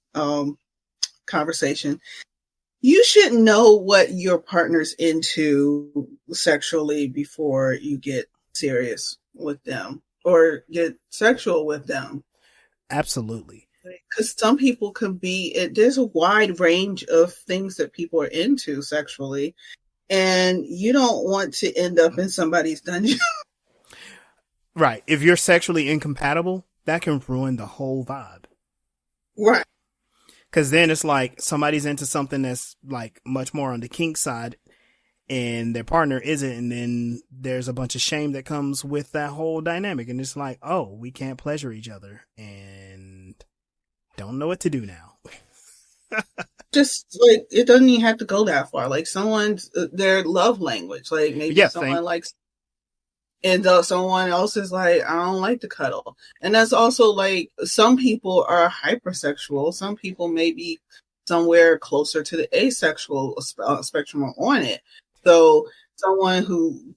conversation, you should know what your partner's into sexually before you get serious with them or get sexual with them.
Absolutely.
Because some people can there's a wide range of things that people are into sexually, and you don't want to end up in somebody's dungeon.
Right. If you're sexually incompatible, that can ruin the whole vibe.
Right.
Because then it's like somebody's into something that's like much more on the kink side and their partner isn't. And then there's a bunch of shame that comes with that whole dynamic. And it's like, oh, we can't pleasure each other and don't know what to do now.
Just like, it doesn't even have to go that far. Like someone's, their love language, like maybe someone likes, and someone else is like, I don't like to cuddle. And that's also like, some people are hypersexual. Some people may be somewhere closer to the asexual spectrum or on it. So someone who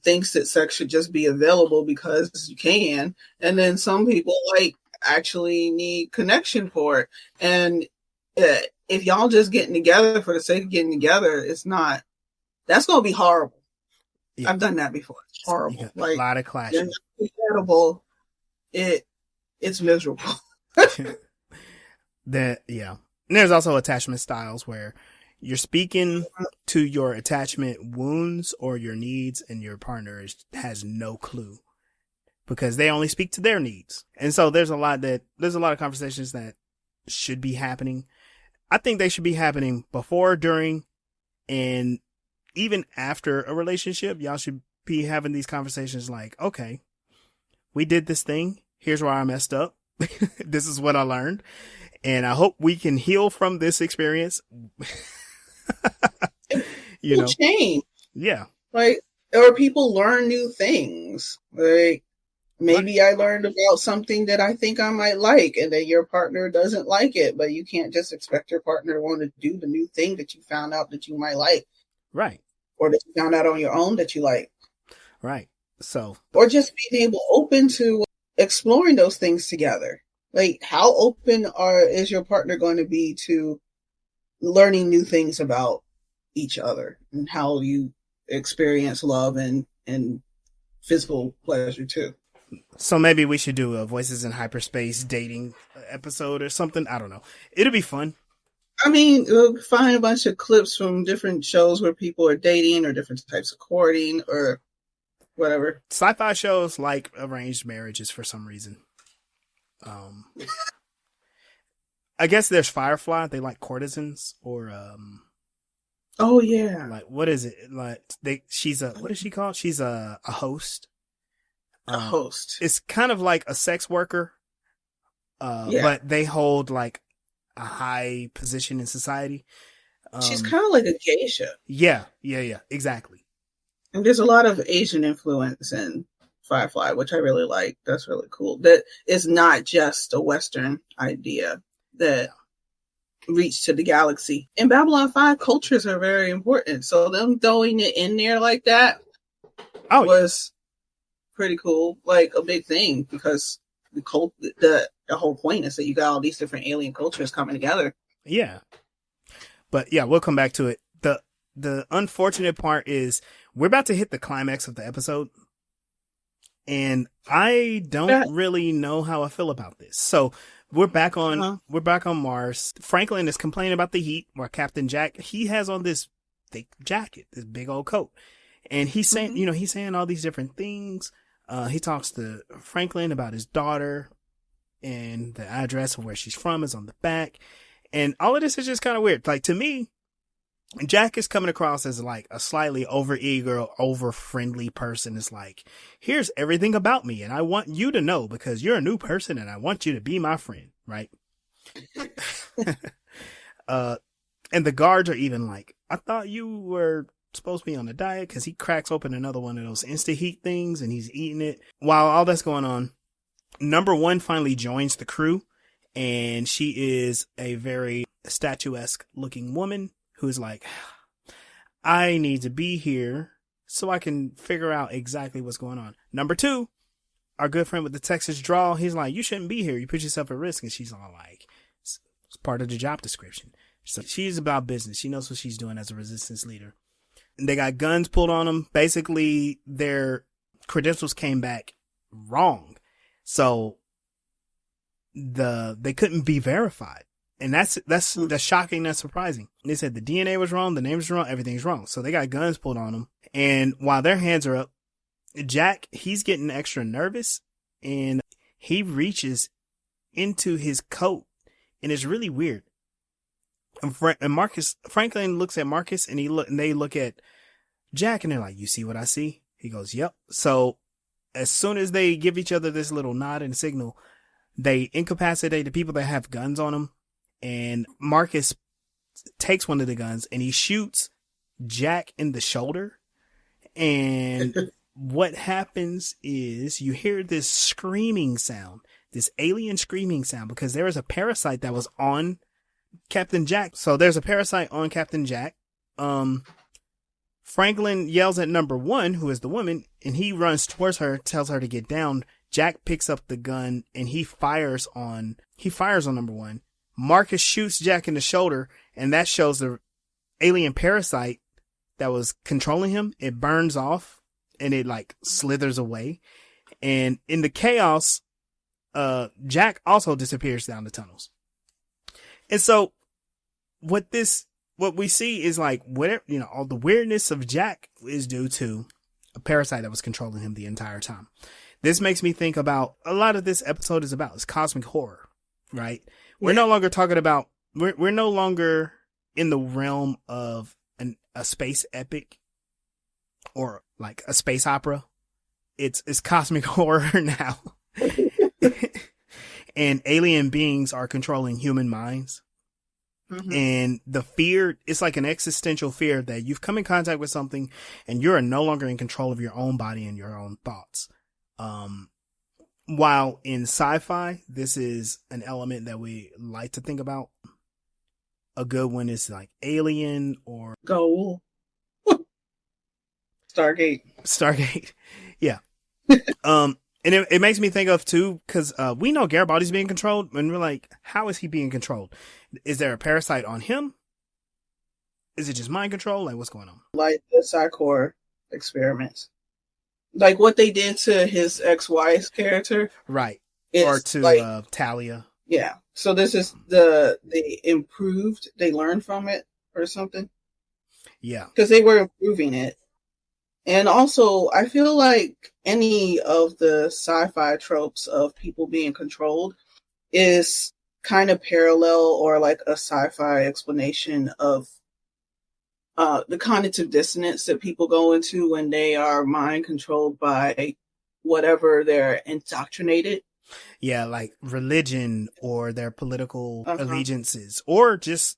thinks that sex should just be available because you can. And then some people like actually need connection for it. And if y'all just getting together for the sake of getting together, that's going to be horrible. Yeah. I've done that before. It's horrible.
Like, a lot of clashes.
Compatible. It's miserable.
Yeah. And there's also attachment styles where you're speaking to your attachment wounds or your needs, and your partner has no clue because they only speak to their needs. And so there's a lot of conversations that should be happening. I think they should be happening before, during, and even after a relationship. Y'all should be having these conversations like, okay, we did this thing. Here's where I messed up. This is what I learned. And I hope we can heal from this experience.
Change.
Yeah.
Like, or people learn new things. Like, maybe I learned about something that I think I might like, and then your partner doesn't like it, but you can't just expect your partner to want to do the new thing that you found out that you might like.
Right.
Or that you found out on your own that you like.
Right. So.
Or just being open to exploring those things together. Like, how open is your partner going to be to learning new things about each other and how you experience love and physical pleasure too?
So maybe we should do a Voices in Hyperspace dating episode or something. I don't know. It'll be fun.
I mean, we'll find a bunch of clips from different shows where people are dating or different types of courting or whatever.
Sci-fi shows like arranged marriages for some reason. I guess there's Firefly. They like courtesans, or
Oh yeah.
Like, what is it? Like, she's a, what is she called? She's a host.
A host.
It's kind of like a sex worker,
Yeah.
but they hold like a high position in society.
She's kind of like a geisha.
Yeah, exactly.
And there's a lot of Asian influence in Firefly, which I really like. That's really cool. That is not just a Western idea that reached to the galaxy. In Babylon 5, cultures are very important. So them throwing it in there like that was pretty cool. Like a big thing, because the whole point is that you got all these different alien cultures coming together.
Yeah. But yeah, we'll come back to it. The unfortunate part is we're about to hit the climax of the episode, and I don't really know how I feel about this. So we're back on Mars. Franklin is complaining about the heat, while Captain Jack, he has on this thick jacket, this big old coat, and he's saying, he's saying all these different things. He talks to Franklin about his daughter, and the address of where she's from is on the back. And all of this is just kind of weird. Like, to me, Jack is coming across as like a slightly over-eager, over-friendly person. It's like, here's everything about me, and I want you to know because you're a new person, and I want you to be my friend, right? And the guards are even like, I thought you were supposed to be on a diet, because he cracks open another one of those Insta-Heat things, and he's eating it. While all that's going on, number one finally joins the crew, and she is a very statuesque looking woman who's like, I need to be here so I can figure out exactly what's going on. Number two, our good friend with the Texas drawl, he's like, you shouldn't be here. You put yourself at risk. And she's all like, it's part of the job description. So she's about business. She knows what she's doing as a resistance leader. And they got guns pulled on them. Basically, their credentials came back wrong. So they couldn't be verified. And that's shocking. That's surprising. They said the DNA was wrong. The names were wrong. Everything's wrong. So they got guns pulled on them. And while their hands are up, Jack, he's getting extra nervous, and he reaches into his coat, and it's really weird. And Franklin looks at Marcus, and they look at Jack, and they're like, you see what I see? He goes, yep. So as soon as they give each other this little nod and signal, they incapacitate the people that have guns on them. And Marcus takes one of the guns and he shoots Jack in the shoulder. And what happens is you hear this screaming sound, this alien screaming sound, because there is a parasite that was on Captain Jack. So there's a parasite on Captain Jack. Franklin yells at number one, who is the woman, and he runs towards her, tells her to get down. Jack picks up the gun and he fires on number one. Marcus shoots Jack in the shoulder, and that shows the alien parasite that was controlling him. It burns off and it like slithers away. And in the chaos, Jack also disappears down the tunnels. And so what we see is like, whatever, all the weirdness of Jack is due to a parasite that was controlling him the entire time. This makes me think about a lot of this episode is about is cosmic horror, right? We're no longer talking about, we're no longer in the realm of a space epic or like a space opera. It's cosmic horror now. And alien beings are controlling human minds. Mm-hmm. And the fear, it's like an existential fear that you've come in contact with something and you're no longer in control of your own body and your own thoughts. While in sci-fi, this is an element that we like to think about. A good one is like Alien or
Go
Stargate. Yeah. And it makes me think of too, because we know Garibaldi's being controlled, and we're like, how is he being controlled? Is there a parasite on him? Is it just mind control? Like, what's going on?
Like the Psychor experiments. Like what they did to his ex-wife's character.
Right. Or to like, Talia.
Yeah. So this is they improved, they learned from it or something.
Yeah.
Because they were improving it. And also, I feel like any of the sci-fi tropes of people being controlled is kind of parallel or like a sci-fi explanation of the cognitive dissonance that people go into when they are mind controlled by whatever they're indoctrinated.
Yeah, like religion or their political
Uh-huh.
allegiances or just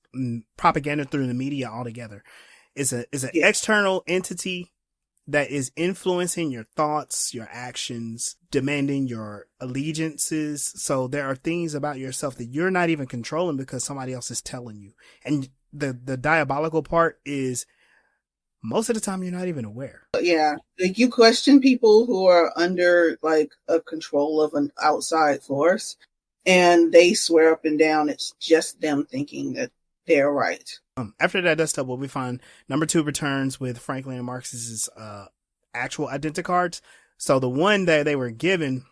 propaganda through the media altogether. It's an
Yeah.
external entity that is influencing your thoughts, your actions, demanding your allegiances. So there are things about yourself that you're not even controlling because somebody else is telling you. And the diabolical part is most of the time you're not even aware.
Yeah. Like, you question people who are under like a control of an outside force, and they swear up and down it's just them thinking that they're right.
After that dust up, we find number 2 returns with Franklin and Marcus's actual identicards. So the one that they were given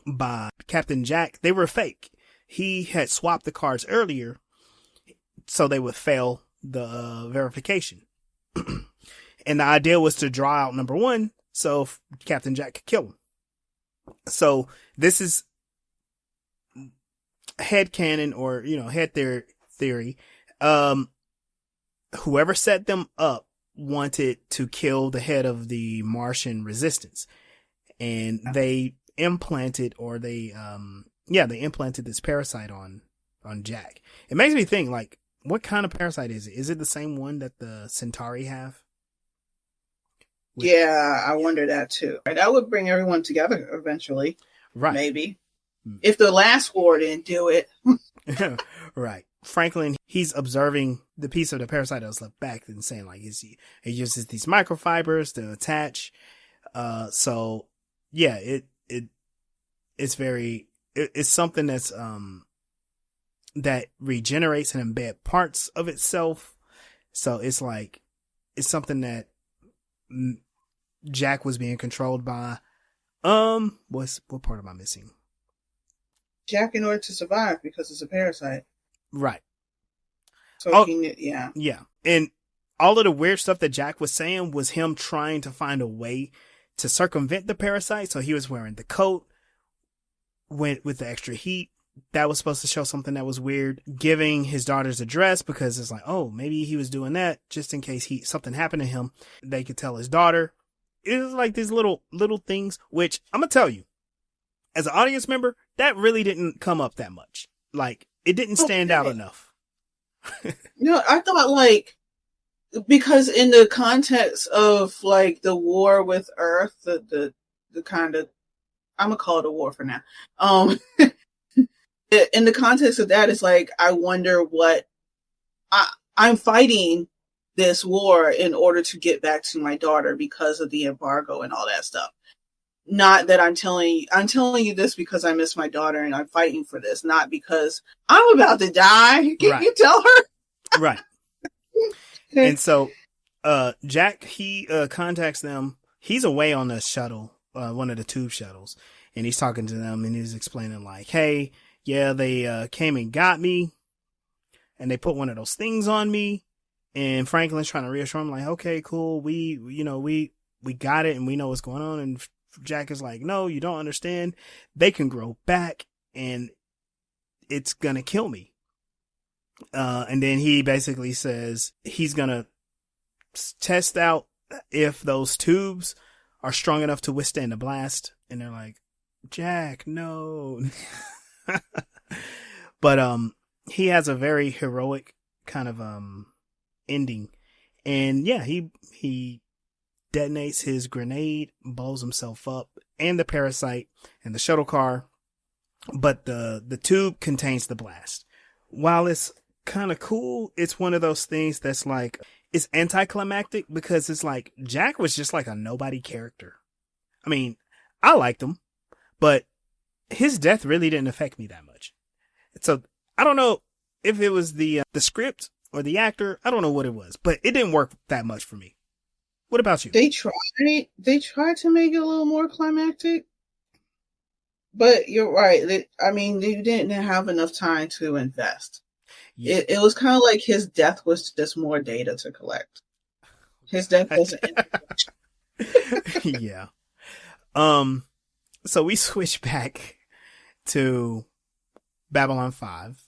by Captain Jack, they were fake. He had swapped the cards earlier so they would fail the verification. And the idea was to draw out number 1 so Captain Jack could kill him. So this is headcanon or, head theory. Whoever set them up wanted to kill the head of the Martian resistance. And they implanted they implanted this parasite on Jack. It makes me think, like, what kind of parasite is it? Is it the same one that the Centauri have?
Yeah, I wonder that too. That would bring everyone together eventually.
Right.
Maybe. If the last war didn't do it.
Right. Franklin, he's observing the piece of the parasite that was left back and saying, like, he uses these microfibers to attach. So yeah, it's something that's, that regenerates and embed parts of itself. So it's like, it's something that Jack was being controlled by. What part am I missing?
Jack, in order to survive, because it's a parasite.
Right.
So yeah.
Yeah. And all of the weird stuff that Jack was saying was him trying to find a way to circumvent the parasite. So he was wearing the coat, went with the extra heat. That was supposed to show something that was weird. Giving his daughter's address because it's like, oh, maybe he was doing that just in case something happened to him. They could tell his daughter. It was like these little things, which I'm going to tell you, as an audience member, that really didn't come up that much. Like, it didn't stand out enough.
I thought, like, because in the context of like the war with Earth, the kind of, I'm gonna call it a war for now. In the context of that, it's like, I wonder what I'm fighting this war in order to get back to my daughter because of the embargo and all that stuff. Not that I'm telling you this because I miss my daughter and I'm fighting for this, not because I'm about to die. Can you tell her?
Right. And so, Jack, he contacts them. He's away on the shuttle, one of the tube shuttles, and he's talking to them and he's explaining, like, hey, yeah, they came and got me and they put one of those things on me. And Franklin's trying to reassure him, like, okay, cool. We got it and we know what's going on. And Jack is like, no, you don't understand. They can grow back and it's going to kill me. And then he basically says he's going to test out if those tubes are strong enough to withstand the blast. And they're like, Jack, no. But, he has a very heroic kind of, ending. And yeah, he detonates his grenade, blows himself up and the parasite and the shuttle car. But the tube contains the blast. While it's kind of cool, it's one of those things that's like, it's anticlimactic because it's like Jack was just like a nobody character. I mean, I liked him, but his death really didn't affect me that much. So I don't know if it was the script or the actor. I don't know what it was, but it didn't work that much for me. What about you?
They tried to make it a little more climactic, but you're right. They didn't have enough time to invest. Yeah. It was kind of like his death was just more data to collect. His death wasn't.
Yeah. So we switch back to Babylon 5.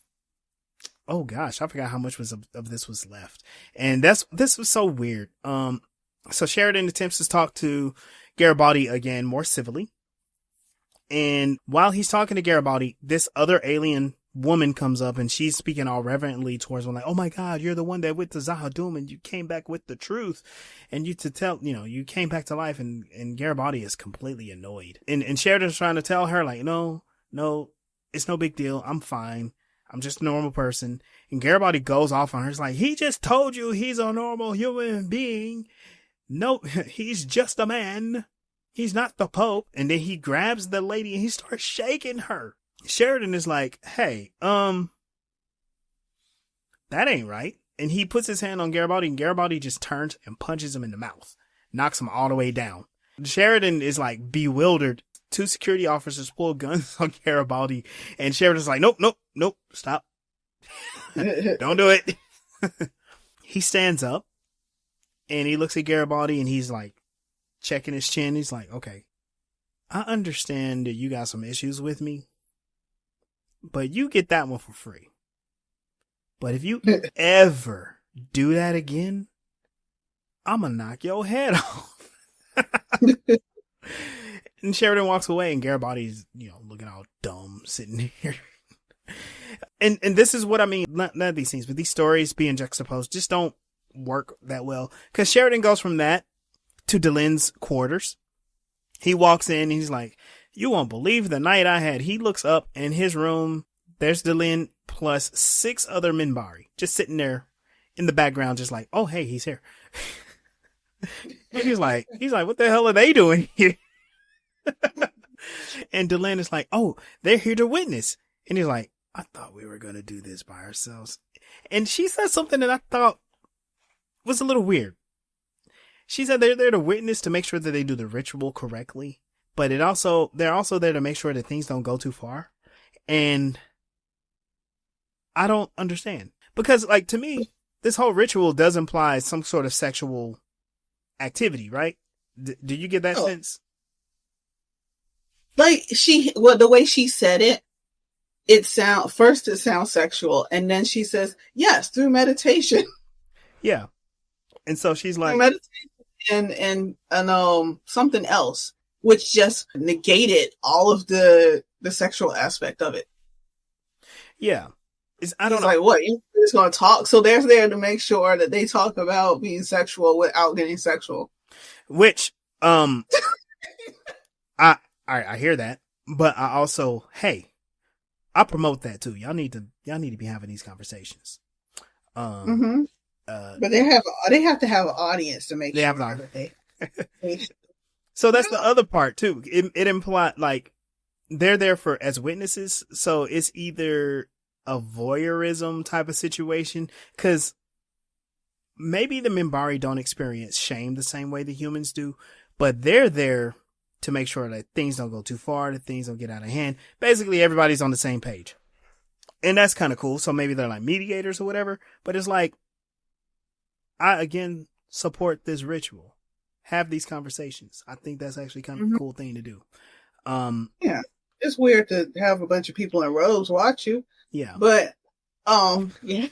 oh gosh, I forgot how much of this was left. And this was so weird. So Sheridan attempts to talk to Garibaldi again, more civilly. And while he's talking to Garibaldi, this other alien woman comes up and she's speaking all reverently towards him, like, oh my God, you're the one that went to Zahadum and you came back with the truth. And you came back to life, and Garibaldi is completely annoyed. And Sheridan's trying to tell her, like, no, it's no big deal. I'm fine. I'm just a normal person. And Garibaldi goes off on her. He's like, he just told you he's a normal human being. No, he's just a man. He's not the Pope. And then he grabs the lady and he starts shaking her. Sheridan is like, hey, that ain't right. And he puts his hand on Garibaldi, and Garibaldi just turns and punches him in the mouth, knocks him all the way down. Sheridan is like bewildered. 2 security officers pull guns on Garibaldi, and Sheridan's like, nope, stop. Don't do it. He stands up and he looks at Garibaldi and he's like checking his chin. He's like, okay, I understand that you got some issues with me, but you get that one for free. But if you ever do that again, I'm gonna knock your head off. And Sheridan walks away, and Garibaldi's, looking all dumb, sitting here. And this is what I mean. Not these things, but these stories being juxtaposed just don't work that well. Because Sheridan goes from that to Delenn's quarters. He walks in, and he's like, you won't believe the night I had. He looks up, in his room, there's Delenn plus 6 other Minbari just sitting there in the background, just like, oh, hey, he's here. And he's like, what the hell are they doing here? And Delenn is like, oh, they're here to witness. And he's like, I thought we were going to do this by ourselves. And she said something that I thought was a little weird. She said they're there to witness, to make sure that they do the ritual correctly. But they're also there to make sure that things don't go too far. And I don't understand. Because, like, to me, this whole ritual does imply some sort of sexual activity, right? Do you get that sense?
Like, the way she said it, it sounds sexual, and then she says, yes, through meditation.
Yeah. And so she's like,
meditation and something else, which just negated all of the sexual aspect of it.
Yeah. I don't know.
Like, what? You're just going to talk? So they're there to make sure that they talk about being sexual without getting sexual.
Which, I hear that, but I also, hey, I promote that too. Y'all need to be having these conversations.
But they have to have an audience to make sure that they.
So that's the other part too. It implied, like, they're there as witnesses. So it's either a voyeurism type of situation, because maybe the Minbari don't experience shame the same way the humans do, but they're there to make sure that things don't go too far, that things don't get out of hand. Basically, everybody's on the same page. And that's kind of cool. So maybe they're like mediators or whatever, but it's like, I, again, support this ritual. Have these conversations. I think that's actually kind of a cool thing to do.
Yeah. It's weird to have a bunch of people in robes watch you.
Yeah.
But, yeah.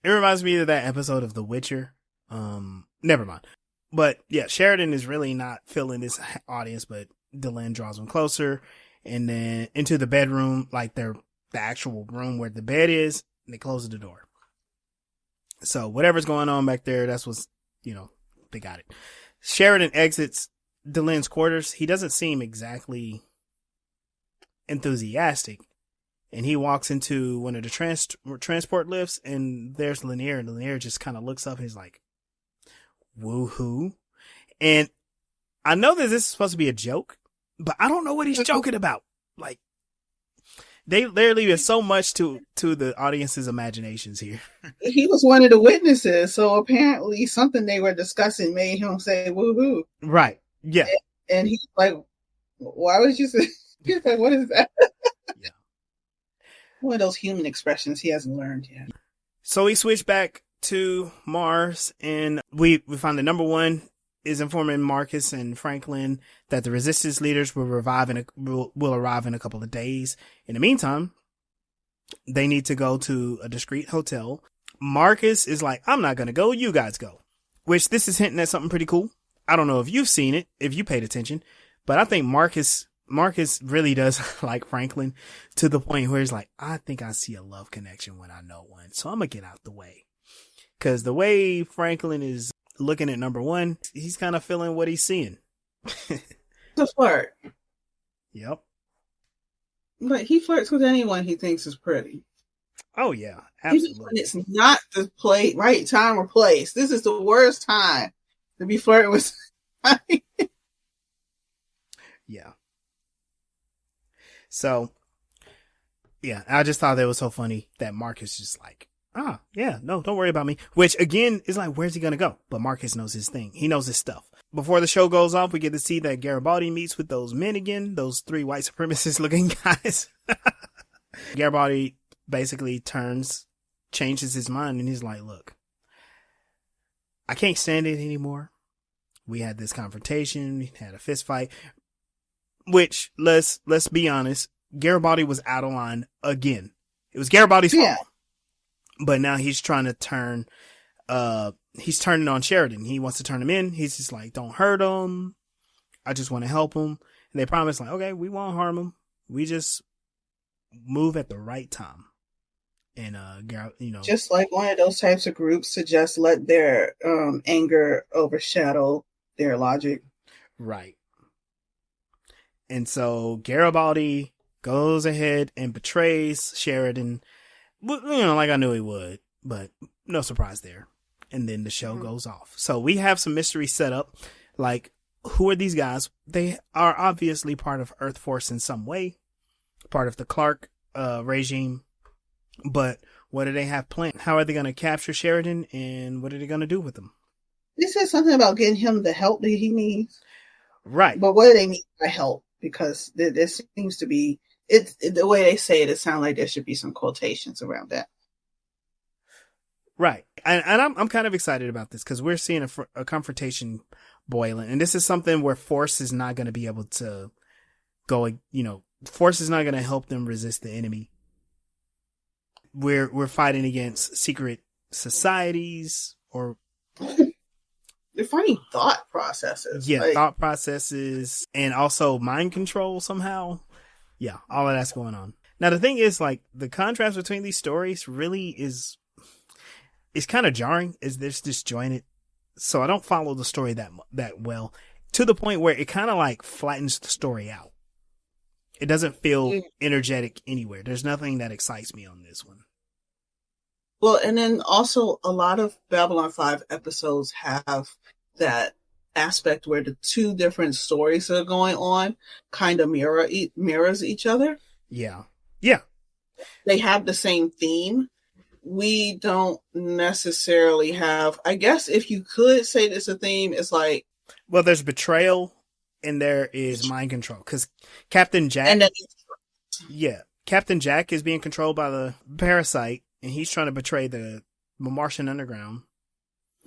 It reminds me of that episode of The Witcher. Never mind. But yeah, Sheridan is really not feeling this audience, but Delenn draws him closer, and then into the bedroom, like the actual room where the bed is, and they close the door. So whatever's going on back there, that's what's, they got it. Sheridan exits Delenn's quarters. He doesn't seem exactly enthusiastic, and he walks into one of the transport lifts, and there's Lanier, and Lanier just kind of looks up and he's like, woohoo. And I know that this is supposed to be a joke, but I don't know what he's joking about. Like, they're leaving so much to the audience's imaginations here.
He was one of the witnesses, so apparently something they were discussing made him say woohoo.
Right. Yeah.
And he's like, why would you say? He's like, what is that?
Yeah.
One of those human expressions he hasn't learned yet.
So we switch back to Mars, and we find the number one is informing Marcus and Franklin that the resistance leaders will arrive in a couple of days. In the meantime, They need to go to a discreet hotel. Marcus is like, I'm not going to go. You guys go. Which this is hinting at something pretty cool. I don't know if you've seen it, if you paid attention, but I think Marcus really does like Franklin to the point where he's like, I think I see a love connection when I know one. So I'm going to get out the way. Cause the way Franklin is looking at number one, he's kind of feeling what he's seeing.
The flirt.
Yep.
But he flirts with anyone he thinks is pretty.
Oh yeah, absolutely.
Even when it's not the right time or place. This is the worst time to be flirting with.
Yeah. So, yeah, I just thought that was so funny that Marcus just like, yeah, no, don't worry about me. Which again is like, where's he gonna go? But Marcus knows his thing. He knows his stuff. Before the show goes off, we get to see that Garibaldi meets with those men again, those 3 white supremacist looking guys. Garibaldi basically changes his mind, and he's like, look, I can't stand it anymore. We had this confrontation, we had a fist fight, which let's be honest, Garibaldi was out of line again. It was Garibaldi's fault. But now he's trying to turning on Sheridan. He wants to turn him in. He's just like, don't hurt him. I just want to help him. And they promise like, okay, we won't harm him. We just move at the right time. And,
just like one of those types of groups to just let their anger overshadow their logic.
Right. And so Garibaldi goes ahead and betrays Sheridan. Like I knew he would, but no surprise there. And then the show goes off. So we have some mystery set up. Like, who are these guys? They are obviously part of Earth Force in some way, part of the Clark regime. But what do they have planned? How are they going to capture Sheridan, and what are they going to do with him?
They said something about getting him the help that he needs.
Right.
But what do they mean by help? Because there seems to be, the way they say it sounds like there should be some quotations around that.
Right. And I'm kind of excited about this because we're seeing a confrontation boiling. And this is something where Force is not going to be able to go, Force is not going to help them resist the enemy. We're fighting against secret societies or
they're fighting thought processes.
Yeah, thought processes and also mind control somehow. Yeah, all of that's going on. Now the thing is, like, the contrast between these stories really is kind of jarring. Is this disjointed? So I don't follow the story that well, to the point where it kind of like flattens the story out. It doesn't feel energetic anywhere. There's nothing that excites me on this one.
Well, and then also a lot of Babylon 5 episodes have that aspect where the 2 different stories that are going on kind of mirrors each other.
Yeah. Yeah.
They have the same theme. We don't necessarily have, I guess if you could say this a theme, it's like,
well, there's betrayal and there is mind control because Captain Jack.
And then,
Captain Jack is being controlled by the parasite, and he's trying to betray the Martian underground.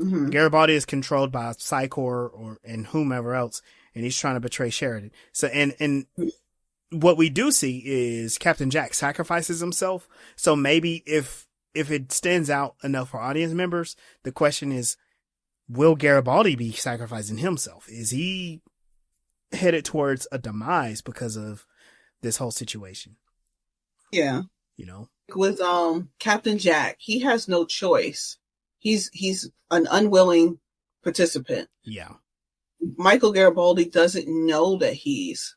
Mm-hmm. Garibaldi is controlled by Psychor and whomever else, and he's trying to betray Sheridan. So, and what we do see is Captain Jack sacrifices himself. So maybe if it stands out enough for audience members, the question is, will Garibaldi be sacrificing himself? Is he headed towards a demise because of this whole situation?
Yeah. With Captain Jack, he has no choice. He's an unwilling participant.
Yeah.
Michael Garibaldi doesn't know that he's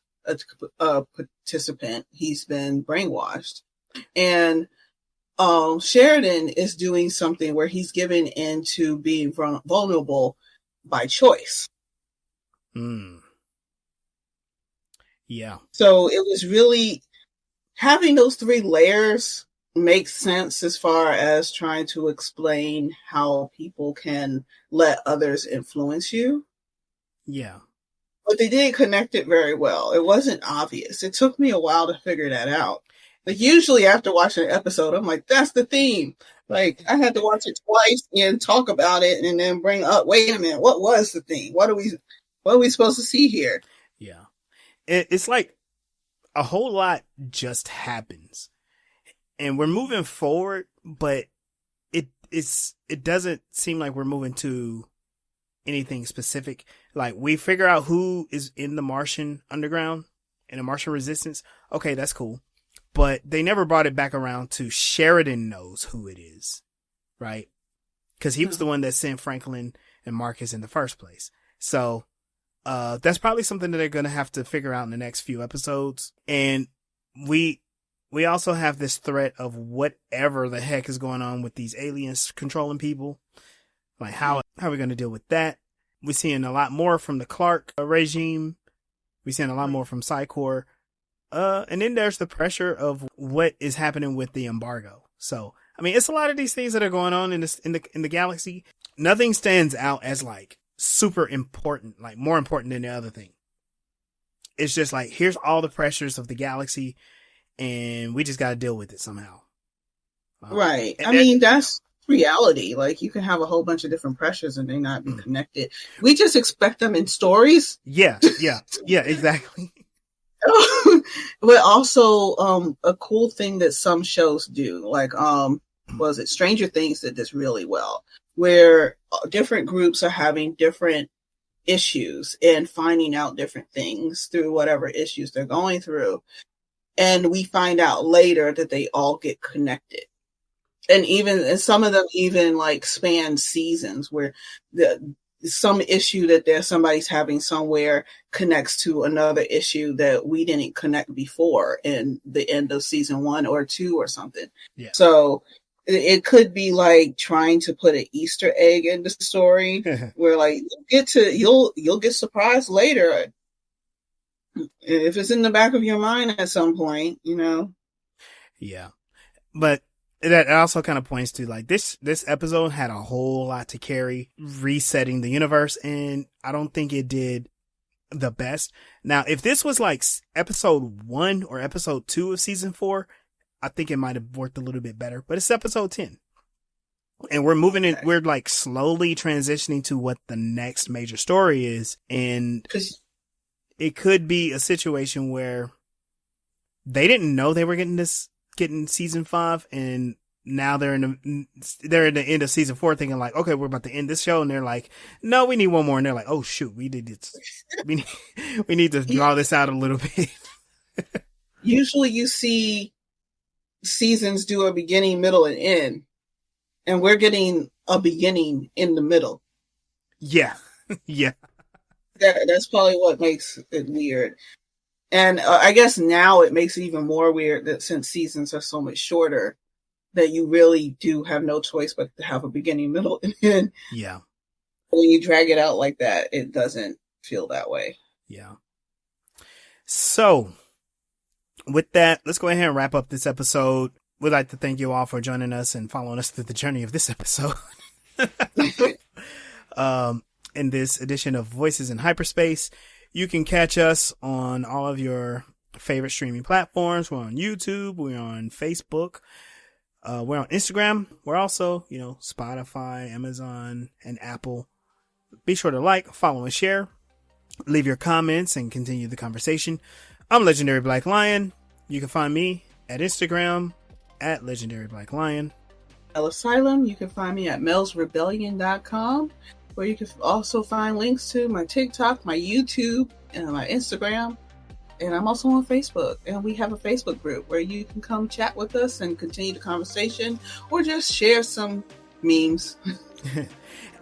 a participant. He's been brainwashed. And Sheridan is doing something where he's given into being vulnerable by choice.
Yeah.
So it was really having those 3 layers makes sense as far as trying to explain how people can let others influence you.
Yeah.
But they didn't connect it very well. It wasn't obvious. It took me a while to figure that out. Like, usually after watching an episode, I'm like, that's the theme. Like, I had to watch it twice and talk about it and then bring up, wait a minute, what was the theme? What are we supposed to see here?
Yeah. It's like a whole lot just happens. and we're moving forward, but it doesn't seem like we're moving to anything specific. Like, we figure out who is in the Martian underground and the Martian resistance. Okay, that's cool. But they never brought it back around to Sheridan knows who it is, right? Because he was the one that sent Franklin and Marcus in the first place. So that's probably something that they're going to have to figure out in the next few episodes. And we also have this threat of whatever the heck is going on with these aliens controlling people. Like, how are we going to deal with that? We're seeing a lot more from the Clark regime. We're seeing a lot more from Psychor. And then there's the pressure of what is happening with the embargo. So, I mean, it's a lot of these things that are going on in the galaxy. Nothing stands out as like super important, like more important than the other thing. It's just like, here's all the pressures of the galaxy, and we just got to deal with it somehow.
Right. I mean, that's reality. Like, you can have a whole bunch of different pressures and they not be connected. We just expect them in stories.
Yeah, exactly.
But also, a cool thing that some shows do, like, was it Stranger Things did this really well, where different groups are having different issues and finding out different things through whatever issues they're going through. And we find out later that they all get connected. And some of them even like span seasons, where some issue that somebody's having somewhere connects to another issue that we didn't connect before in the end of season 1 or 2 or something.
Yeah.
So it could be like trying to put an Easter egg in the story where like you'll get surprised later if it's in the back of your mind at some point, you know.
Yeah. But that also kind of points to like this episode had a whole lot to carry, resetting the universe, and I don't think it did the best. Now, if this was like episode 1 or episode 2 of season 4, I think it might have worked a little bit better, but it's episode 10. And we're moving in, we're like slowly transitioning to what the next major story is. And it could be a situation where they didn't know they were getting season 5, and now they're in the end of season 4 thinking like, okay, we're about to end this show. And they're like, no, we need one more. And they're like, oh shoot, we did this. we need to draw this out a little bit.
Usually you see seasons do a beginning, middle, and end, and we're getting a beginning in the middle.
Yeah. Yeah.
That's probably what makes it weird. And I guess now it makes it even more weird that since seasons are so much shorter, that you really do have no choice but to have a beginning, middle, and end.
Yeah.
When you drag it out like that, it doesn't feel that way.
Yeah. So, with that, let's go ahead and wrap up this episode. We'd like to thank you all for joining us and following us through the journey of this episode. In this edition of Voices in Hyperspace, you can catch us on all of your favorite streaming platforms. We're on YouTube. We're on Facebook. We're on Instagram. We're also, Spotify, Amazon, and Apple. Be sure to like, follow, and share. Leave your comments and continue the conversation. I'm Legendary Black Lion. You can find me at Instagram at Legendary Black Lion.
Asylum, you can find me at melsrebellion.com, where you can also find links to my TikTok, my YouTube, and my Instagram. And I'm also on Facebook, and we have a Facebook group where you can come chat with us and continue the conversation, or just share some memes.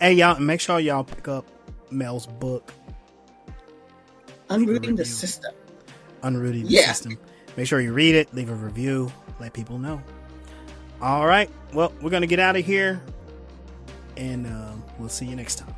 Hey, y'all, make sure y'all pick up Mel's book,
Unrooting the System.
Unrooting the System. Make sure you read it, leave a review, let people know. All right. Well, we're going to get out of here, and we'll see you next time.